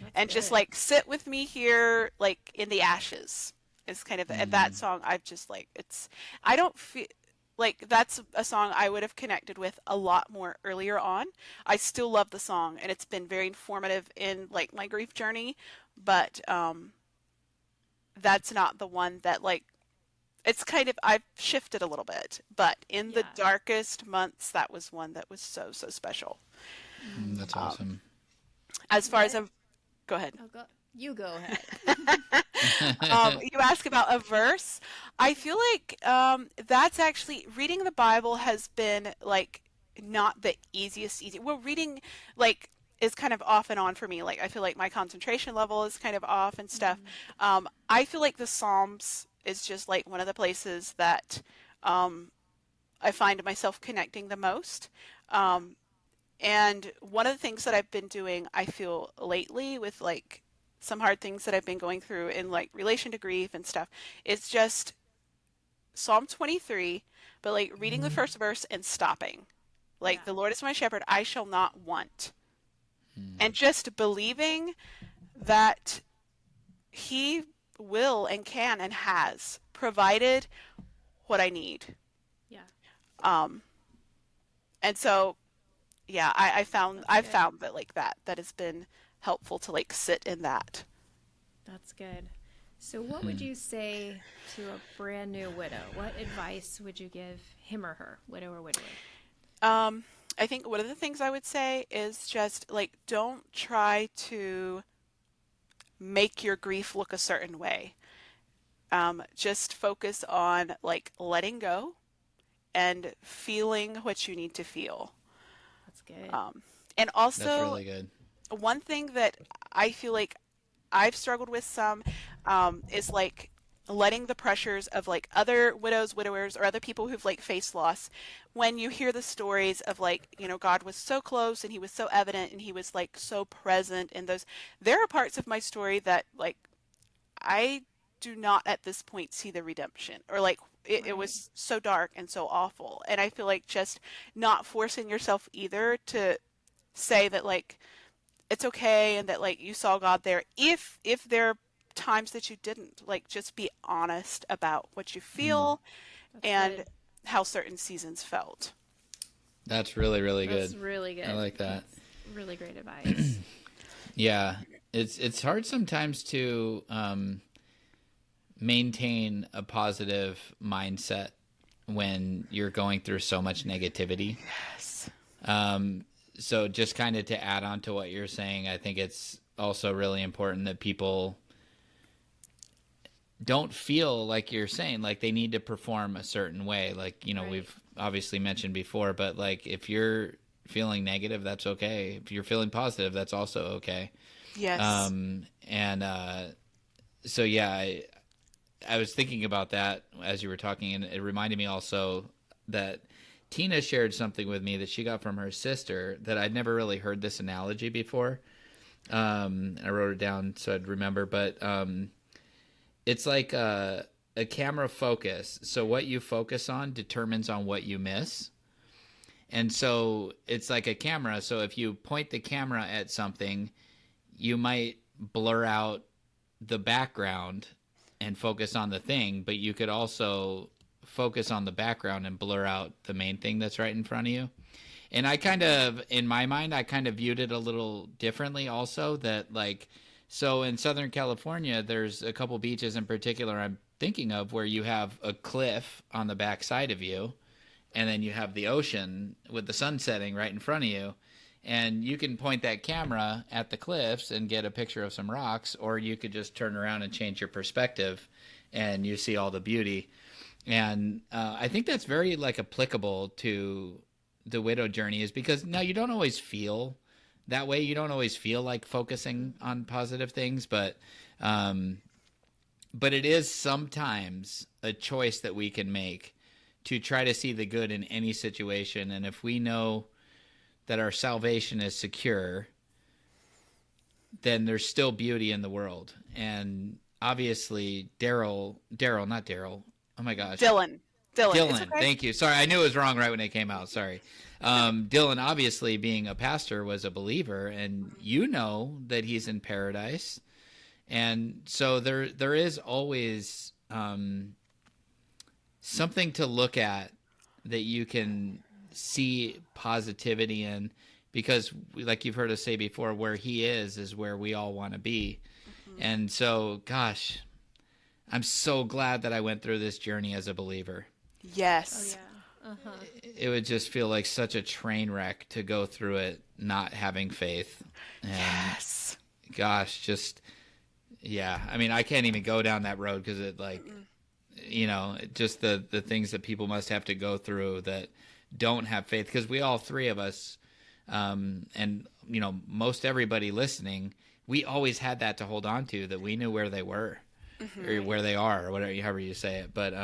That's And just good. like sit with me here like in the ashes is kind of and that Mm. song I've just like it's I don't feel like that's a song I would have connected with a lot more earlier on. I still love the song and it's been very informative in like my grief journey, but that's not the one that like it's kind of I've shifted a little bit, but in the Yeah. darkest months that was one that was so special. That's Um, awesome. as far as What? I'm go ahead. Oh, you go ahead. You ask about a verse. I feel like that's actually reading the Bible has been like not the easy. Well, reading like is kind of off and on for me. Like I feel like my concentration level is kind of off and stuff. I feel like the Psalms is just like one of the places that I find myself connecting the most. Um, and one of the things that I've been doing, I feel lately with like some hard things that I've been going through in like relation to grief and stuff, it's just Psalm 23, but like reading the first verse and stopping. Like, Yeah. the Lord is my shepherd, I shall not want. Mm. And just believing that He will and can and has provided what I need. Yeah. Um, and so yeah, I've That's good. found that like that has been helpful to like sit in that. That's good. So, what would you say to a brand new widow? What advice would you give him or her, widow or widower? I think one of the things I would say is just like don't try to make your grief look a certain way. Just focus on like letting go and feeling what you need to feel. That's good. And That's also really good. one thing that I feel like I've struggled with some is like letting the pressures of like other widows, widowers, or other people who've like faced loss. When you hear the stories of like, God was so close and he was so evident and he was like so present in those, there are parts of my story that like I do not at this point see the redemption or like it Right. was so dark and so awful. And I feel like just not forcing yourself either to say that like it's okay and that like you saw God there if there are times that you didn't like just be honest about what you Mm. feel That's and good. how certain seasons felt. That's really, really That's good. really I good. like that. That's really great advice. Yeah, it's hard sometimes to maintain a positive mindset when you're going through so much negativity. Yes. So just kind of to add on to what you're saying, I think it's also really important that people don't feel like you're saying like they need to perform a certain way. Like, Right. we've obviously mentioned before, but like if you're feeling negative, that's okay. If you're feeling positive, that's also okay. Yes. And so yeah, I was thinking about that as you were talking, and it reminded me also that Tina shared something with me that she got from her sister that I'd never really heard this analogy before. I wrote it down so I'd remember, but it's like a camera focus. So what you focus on determines on what you miss. And so it's like a camera. So if you point the camera at something, you might blur out the background and focus on the thing, but you could also focus on the background and blur out the main thing that's right in front of you. And I kind of, in my mind, I kind of viewed it a little differently also that like, so in Southern California, there's a couple beaches in particular I'm thinking of where you have a cliff on the back side of you, and then you have the ocean with the sun setting right in front of you. And you can point that camera at the cliffs and get a picture of some rocks, or you could just turn around and change your perspective and you see all the beauty. And I think that's very like applicable to the widow journey, is because now you don't always feel that way. You don't always feel like focusing on positive things, but but it is sometimes a choice that we can make to try to see the good in any situation. And if we know that our salvation is secure, then there's still beauty in the world. And obviously, Daryl, not Daryl. Oh my gosh. Dylan. Dylan, Okay. thank you. Sorry, I knew it was wrong right when it came out. Sorry. Dylan, obviously, being a pastor, was a believer, and you know that he's in paradise. And so there is always something to look at that you can see positivity in, because, like you've heard us say before, where he is where we all want to be. Mm-hmm. And so, gosh, I'm so glad that I went through this journey as a believer. Yes. Oh, yeah. Uh-huh. It would just feel like such a train wreck to go through it not having faith. And Yes. gosh, just, yeah. I mean, I can't even go down that road because it, like, you know, just the things that people must have to go through that don't have faith. Because we all three of us, and, you know, most everybody listening, we always had that to hold on to, that we knew where they were, or where they are, or whatever, however you say it. But,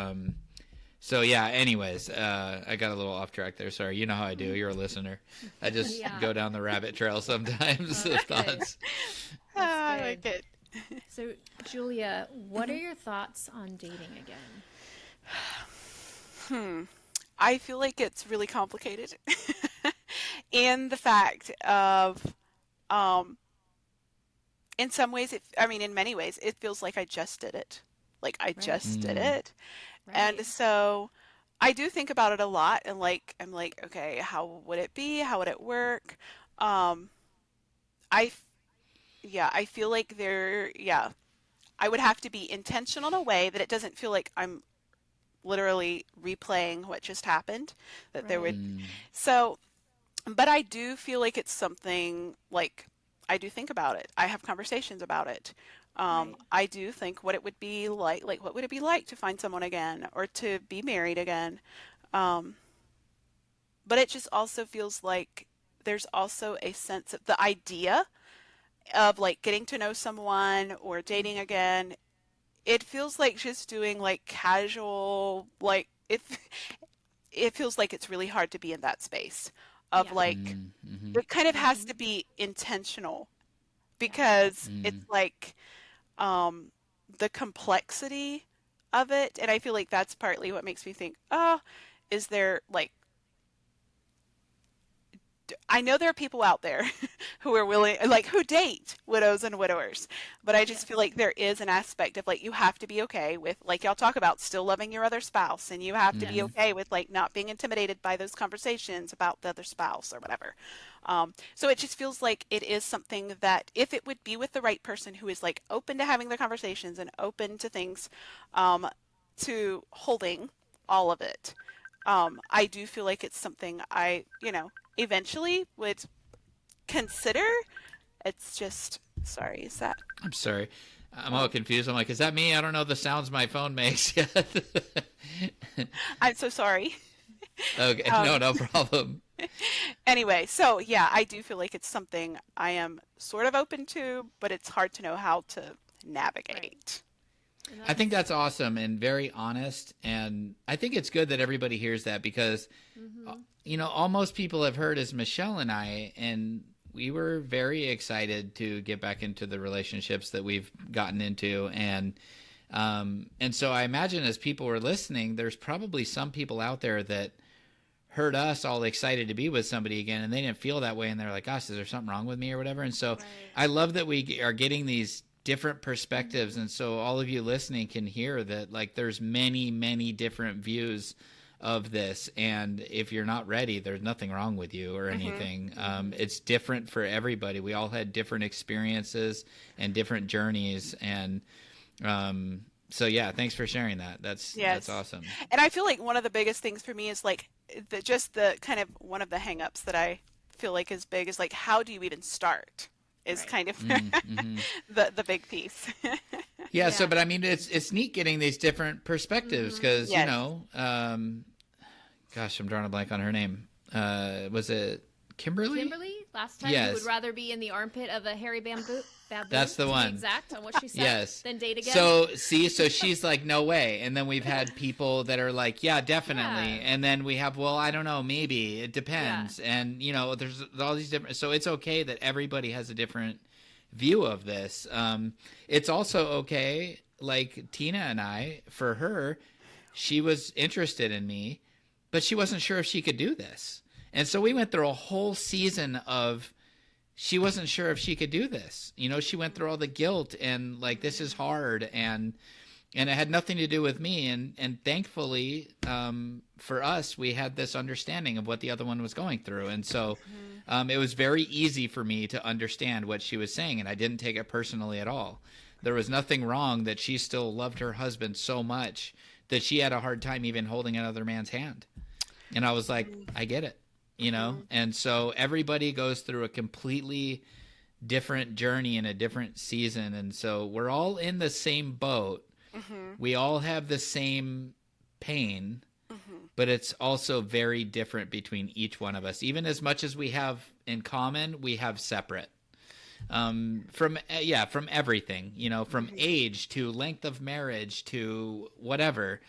so yeah, anyways, I got a little off track there. Sorry. You know how I do. You're a listener. I just go down the rabbit trail sometimes of thoughts. I like it. So, Julia, what are your thoughts on dating again? I feel like it's really complicated. In the fact of, in some ways, in many ways, it feels like I just did it. Like I just did it. And so I do think about it a lot, and like I'm like, okay, how would it be? How would it work? I feel like I would have to be intentional in a way that it doesn't feel like I'm literally replaying what just happened. That there would but I do feel like it's something, like, I do think about it. I have conversations about it. I do think what it would be like what would it be like to find someone again, or to be married again? But it just also feels like there's also a sense of the idea of like getting to know someone or dating again. It feels like just doing like casual, like it feels like it's really hard to be in that space of like, it kind of has to be intentional, because it's like, the complexity of it. And I feel like that's partly what makes me think, oh, is there like, I know there are people out there who are willing, like, who date widows and widowers, but I just feel like there is an aspect of like, you have to be okay with, like y'all talk about, still loving your other spouse, and you have to be okay with like not being intimidated by those conversations about the other spouse or whatever. So it just feels like it is something that, if it would be with the right person who is like open to having the conversations and open to things, to holding all of it, I do feel like it's something I, eventually would consider. It's just, sorry, is that? I'm sorry. I'm all confused. I'm like, is that me? I don't know the sounds my phone makes yet. I'm so sorry. Okay, no problem. Anyway, so yeah, I do feel like it's something I am sort of open to, but it's hard to know how to navigate. I think that's awesome and very honest. And I think it's good that everybody hears that, because, all most people have heard is Michelle and I, and we were very excited to get back into the relationships that we've gotten into. And so I imagine as people were listening, there's probably some people out there that heard us all excited to be with somebody again, and they didn't feel that way. And they're like, gosh, is there something wrong with me or whatever? And so I love that we are getting these different perspectives. And so all of you listening can hear that, like, there's many, many different views of this. And if you're not ready, there's nothing wrong with you or anything. It's different for everybody. We all had different experiences and different journeys. And, so yeah, thanks for sharing that. That's awesome. And I feel like one of the biggest things for me is like the kind of one of the hangups that I feel like is big is like, how do you even start? Is kind of the big piece. Yeah. So, but I mean, it's neat getting these different perspectives, because gosh, I'm drawing a blank on her name. Was it Kimberly? Kimberly, last time? Yes. You would rather be in the armpit of a hairy baboon. That's the to be one. exact on what she said. Yes. Than date again. So she's like, no way. And then we've had people that are like, yeah, definitely. Yeah. And then we have, well, I don't know, maybe it depends. Yeah. And there's all these different. So it's okay that everybody has a different view of this. It's also okay, like Tina and I, for her, she was interested in me, but she wasn't sure if she could do this. And so we went through a whole season of she wasn't sure if she could do this. She went through all the guilt and like, this is hard. And it had nothing to do with me. And thankfully, for us, we had this understanding of what the other one was going through. And so it was very easy for me to understand what she was saying. And I didn't take it personally at all. There was nothing wrong that she still loved her husband so much that she had a hard time even holding another man's hand. And I was like, I get it. And so everybody goes through a completely different journey in a different season. And so we're all in the same boat. We all have the same pain, but it's also very different between each one of us. Even as much as we have in common, we have separate. From everything, from age to length of marriage to whatever.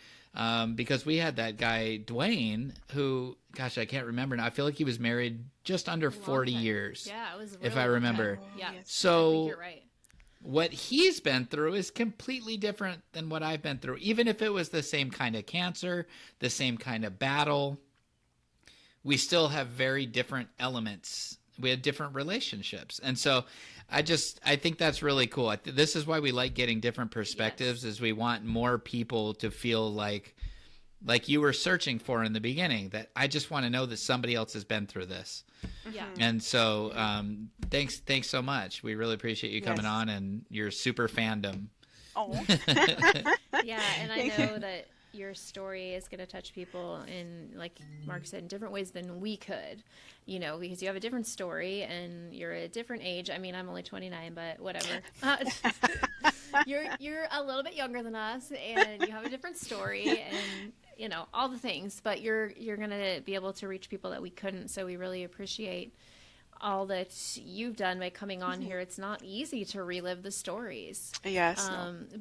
Because we had that guy, Dwayne, who, gosh, I can't remember now. I feel like he was married just under 40 years. Yeah, it was if I remember. Yeah. So I think you're right. What he's been through is completely different than what I've been through. Even if it was the same kind of cancer, the same kind of battle, we still have very different elements. We had different relationships. And so I think that's really cool. This is why we like getting different perspectives. Is we want more people to feel like you were searching for in the beginning, that I just want to know that somebody else has been through this. Yeah. And so thanks so much. We really appreciate you coming on and your super fandom. Oh. Yeah, and I know that your story is going to touch people in, like Mark said, in different ways than we could, because you have a different story and you're a different age. I mean, I'm only 29, but whatever. You're a little bit younger than us, and you have a different story, and all the things. But you're going to be able to reach people that we couldn't. So we really appreciate all that you've done by coming on here. It's not easy to relive the stories. Yes.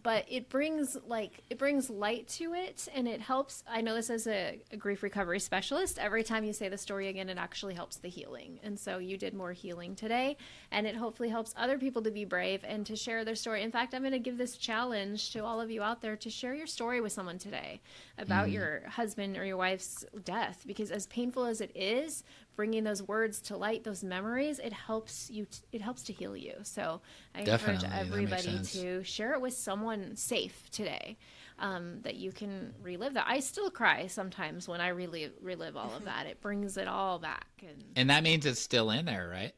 But it brings light to it, and it helps. I know this as a grief recovery specialist. Every time you say the story again, it actually helps the healing. And so you did more healing today, and it hopefully helps other people to be brave and to share their story. In fact, I'm going to give this challenge to all of you out there to share your story with someone today about your husband or your wife's death, because as painful as it is, bringing those words to light, those memories, it helps to heal you. So I encourage everybody to share it with someone safe today, that you can relive that. I still cry sometimes when I relive all of that. It brings it all back. And that means it's still in there, right?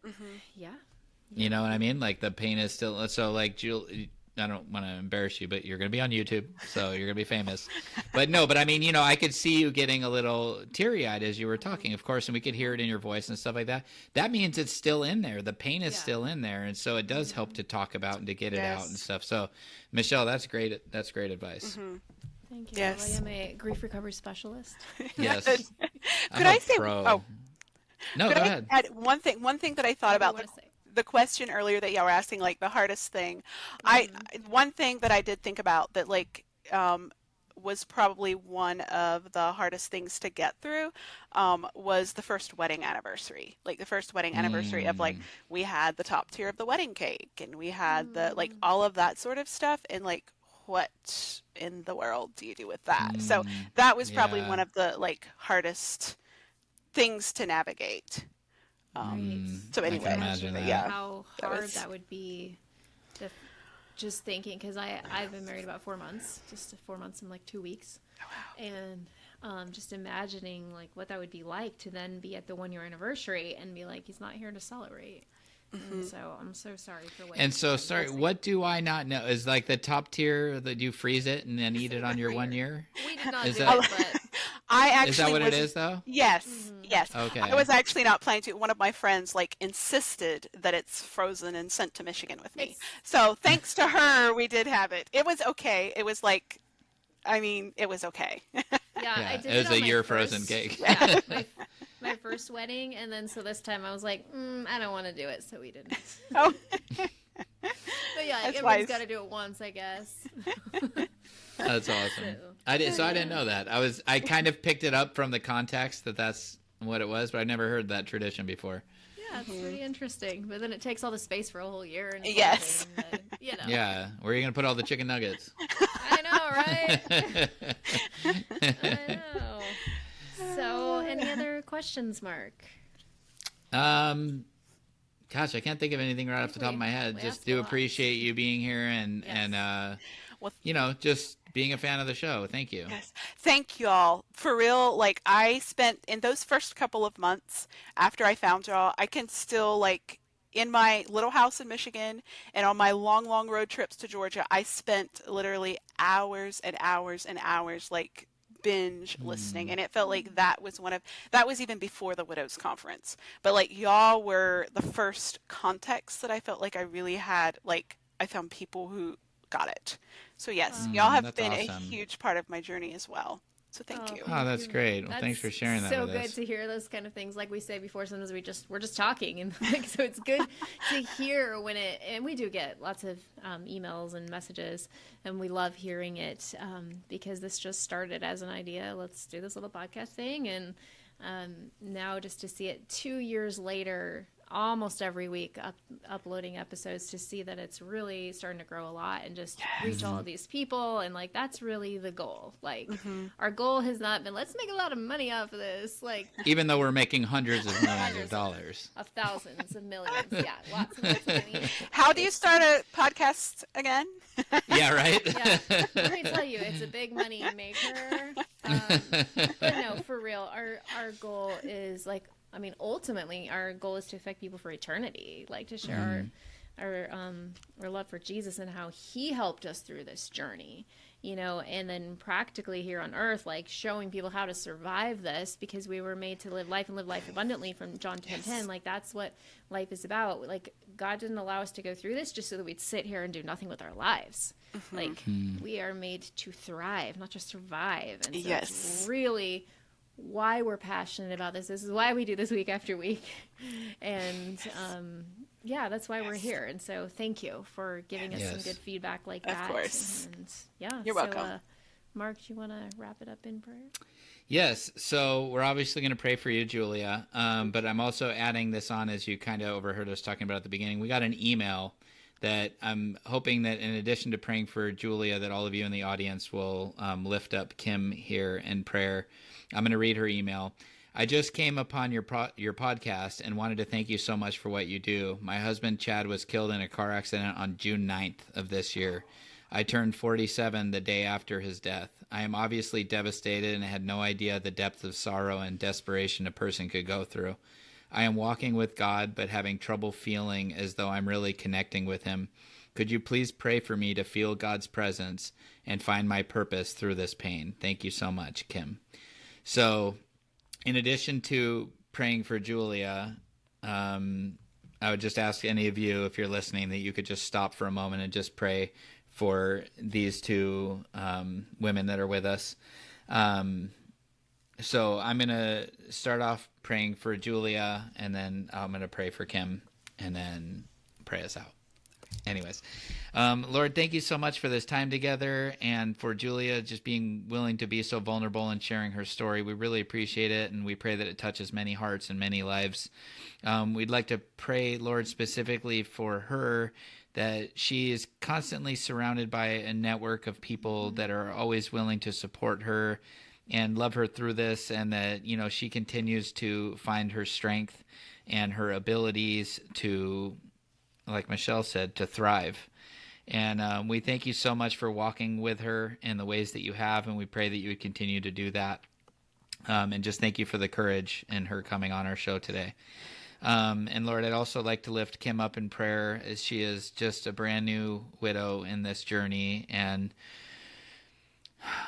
Yeah. You know what I mean? Like the pain is still, so like Julie, I don't want to embarrass you, but you're going to be on YouTube, so you're going to be famous. But I mean, I could see you getting a little teary-eyed as you were talking, of course, and we could hear it in your voice and stuff like that. That means it's still in there. The pain is still in there, and so it does help to talk about and to get it out and stuff. So, Michelle, that's great. That's great advice. Thank you. Yes. I am a grief recovery specialist. Yes. Could I say? Pro. Oh, no, go ahead. Add one thing that I thought about. The question earlier that y'all were asking, like the hardest thing, one thing that I did think about that was probably one of the hardest things to get through, was the first wedding anniversary. Like the first wedding anniversary of we had the top tier of the wedding cake, and we had the all of that sort of stuff, and what in the world do you do with that? So that was probably one of the hardest things to navigate. So anyway, how hard that would be, just thinking, because I've been married about 4 months, just 4 months and 2 weeks. Oh, wow. And just imagining what that would be like to then be at the 1 year anniversary and be like, he's not here to celebrate. And so I'm so sorry for what. And so sorry, what do I not know? Is the top tier that you freeze it and then eat it on your 1 year? We did not do it, but I actually is that what it is though? Yes, yes. Okay. I was actually not planning to. One of my friends insisted that it's frozen and sent to Michigan with me. So thanks to her, we did have it. It was okay. It was it was okay. Yeah, I did it was on a my year first- frozen cake. Yeah, my first wedding, and then so this time I was like, I don't want to do it, so we didn't. Oh, But yeah, That's everybody's wise. got to do it once, I guess. That's awesome. I didn't know that. I kind of picked it up from the context that's what it was, but I never heard that tradition before. Yeah, it's pretty interesting. But then it takes all the space for a whole year. And Yes. you know. Yeah, where are you gonna put all the chicken nuggets? I know, right? I know. So, any other questions, Mark? Gosh, I can't think of anything right off the top of my head. We Just asked do a lot. appreciate you being here and Well, just being a fan of the show. Thank you. yes. Thank y'all. For real, like I spent in those first couple of months after I found y'all, I can still like in my little house in Michigan and on my long, long road trips to Georgia, I spent literally hours and hours and hours like binge listening, and it felt like that was even before the Widows Conference, but like y'all were the first context that I felt like I really had, like I found people who got it. So yes, y'all have that's been awesome. a huge part of my journey as well, so thank you. Oh, that's great. Well, thanks for sharing that so with good us. to hear those kind of things. Like we say before, sometimes we're just talking, and like, so it's good to hear when and we do get lots of emails and messages, and we love hearing it because this just started as an idea. Let's do this little podcast thing, and now just to see it 2 years later, almost every week uploading episodes, to see that it's really starting to grow a lot and just reach all of these people, and like that's really the goal. Like our goal has not been let's make a lot of money off of this, like Even though we're making hundreds of millions of dollars. of thousands of millions, yeah, lots and lots of money. How do you start a podcast again? Yeah, right? Yeah, let me tell you, it's a big money maker. But no, for real, our goal is like, I mean, ultimately, our goal is to affect people for eternity, like to share our love for Jesus and how He helped us through this journey, you know, and then practically here on earth, like showing people how to survive this, because we were made to live life and live life abundantly from John 10:10. Like that's what life is about. Like God didn't allow us to go through this just so that we'd sit here and do nothing with our lives. Like we are made to thrive, not just survive. And so it's really why we're passionate about this. This is why we do this week after week. And yeah, that's why we're here. And so thank you for giving us some good feedback like that. Of course. And yeah, You're welcome. Mark, do you want to wrap it up in prayer? Yes. So we're obviously going to pray for you, Julia. But I'm also adding this on, as you kind of overheard us talking about at the beginning. We got an email that I'm hoping that in addition to praying for Julia, that all of you in the audience will lift up Kim here in prayer. I'm going to read her email. I just came upon your podcast and wanted to thank you so much for what you do. My husband, Chad, was killed in a car accident on June 9th of this year. I turned 47 the day after his death. I am obviously devastated and had no idea the depth of sorrow and desperation a person could go through. I am walking with God, but having trouble feeling as though I'm really connecting with Him. Could you please pray for me to feel God's presence and find my purpose through this pain? Thank you so much, Kim. So, in addition to praying for Julia, I would just ask any of you, if you're listening, that you could just stop for a moment and just pray for these two women that are with us. So I'm going to start off praying for Julia, and then I'm going to pray for Kim, and then pray us out. Anyways, Lord, thank you so much for this time together, and for Julia just being willing to be so vulnerable and sharing her story. We really appreciate it, and we pray that it touches many hearts and many lives. We'd like to pray, Lord, specifically for her, that she is constantly surrounded by a network of people that are always willing to support her and love her through this, and that, you know, she continues to find her strength and her abilities to, like Michelle said, to thrive. And we thank you so much for walking with her in the ways that you have, and we pray that you would continue to do that. And just thank you for the courage in her coming on our show today. And Lord, I'd also like to lift Kim up in prayer, as she is just a brand new widow in this journey, and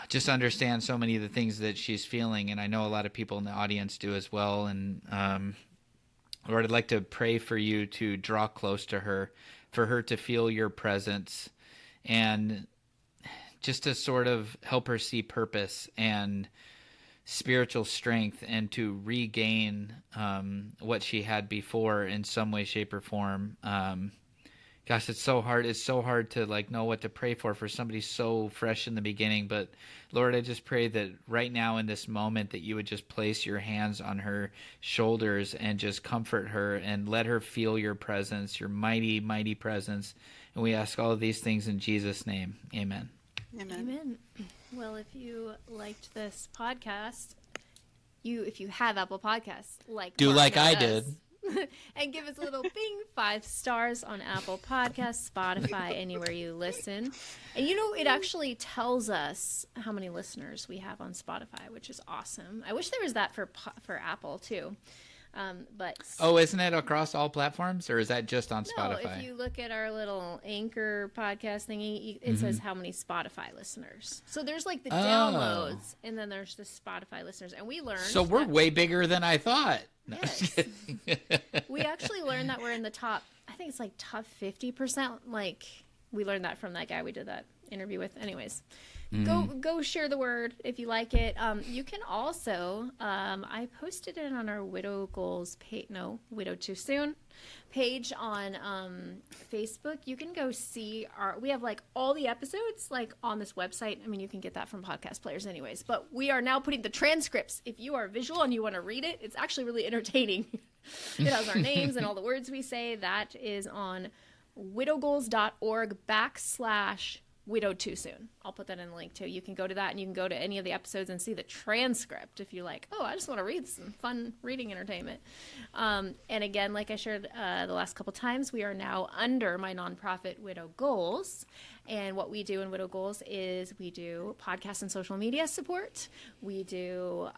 just understand so many of the things that she's feeling. And I know a lot of people in the audience do as well. And Lord, I'd like to pray for you to draw close to her, for her to feel your presence, and just to sort of help her see purpose, and spiritual strength and to regain what she had before in some way, shape, or form. Gosh, it's so hard. It's so hard to like know what to pray for somebody so fresh in the beginning. But Lord, I just pray that right now in this moment that you would just place your hands on her shoulders and just comfort her and let her feel your presence, your mighty, mighty presence. And we ask all of these things in Jesus' name. Amen. Amen. Amen. Well, if you liked this podcast, if you have Apple Podcasts, do Mark like I does, did. and give us a little bing, 5 stars on Apple Podcasts, Spotify, anywhere you listen. And it actually tells us how many listeners we have on Spotify, which is awesome. I wish there was that for Apple too. But isn't it across all platforms, or is that just on no, Spotify? if you look at our little Anchor podcast thingy, it says how many Spotify listeners. So there's like the downloads, and then there's the Spotify listeners. And we learned. So we're way bigger than I thought. No. Yes. We actually learned that we're in the top. I think it's like top 50%. Like we learned that from that guy we did that interview with. Anyways. Go share the word if you like it. You can also, I posted it on our Widow Goals page, Widow Too Soon page on Facebook. You can go see we have like all the episodes like on this website. I mean, you can get that from podcast players anyways, but we are now putting the transcripts. If you are visual and you want to read it, it's actually really entertaining. It has our names and all the words we say. That is on widowgoals.org/Widowed Too Soon. I'll put that in the link too. You can go to that and you can go to any of the episodes and see the transcript if you're like, I just want to read some fun reading entertainment. And again, like I shared the last couple times, we are now under my nonprofit Widow Goals. And what we do in Widow Goals is we do podcast and social media support. We do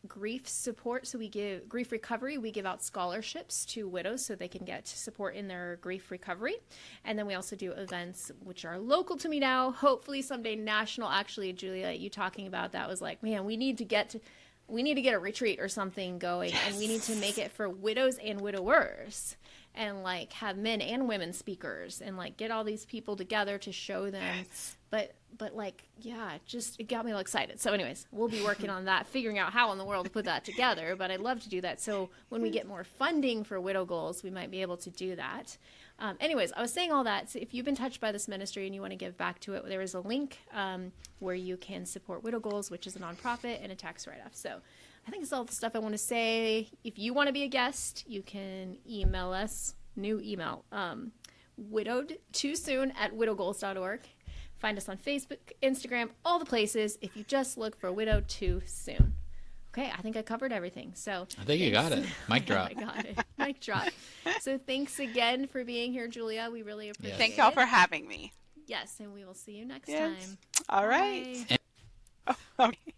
grief support. So we give grief recovery. We give out scholarships to widows so they can get support in their grief recovery. And then we also do events which are local to me now. Hopefully someday national. Actually, Julia, you talking about that was like, man, we need to get a retreat or something going. Yes. And we need to make it for widows and widowers. And like have men and women speakers and like get all these people together to show them. Yes. But like, yeah, it got me all excited. So anyways, we'll be working on that, figuring out how in the world to put that together. But I'd love to do that. So when we get more funding for Widow Goals, we might be able to do that. Anyways, I was saying all that. So if you've been touched by this ministry and you want to give back to it, there is a link where you can support Widow Goals, which is a nonprofit and a tax write-off. So I think it's all the stuff I want to say. If you want to be a guest, you can email us. New email, widowedtoosoon@widowgoals.org. Find us on Facebook, Instagram, all the places. If you just look for Widow Too Soon. Okay, I think I covered everything. So I think you got it. Mic drop. I got it. Mic drop. So thanks again for being here, Julia. We really appreciate it. Thank y'all for having me. Yes, and we will see you next time. All right. Bye. Oh, okay.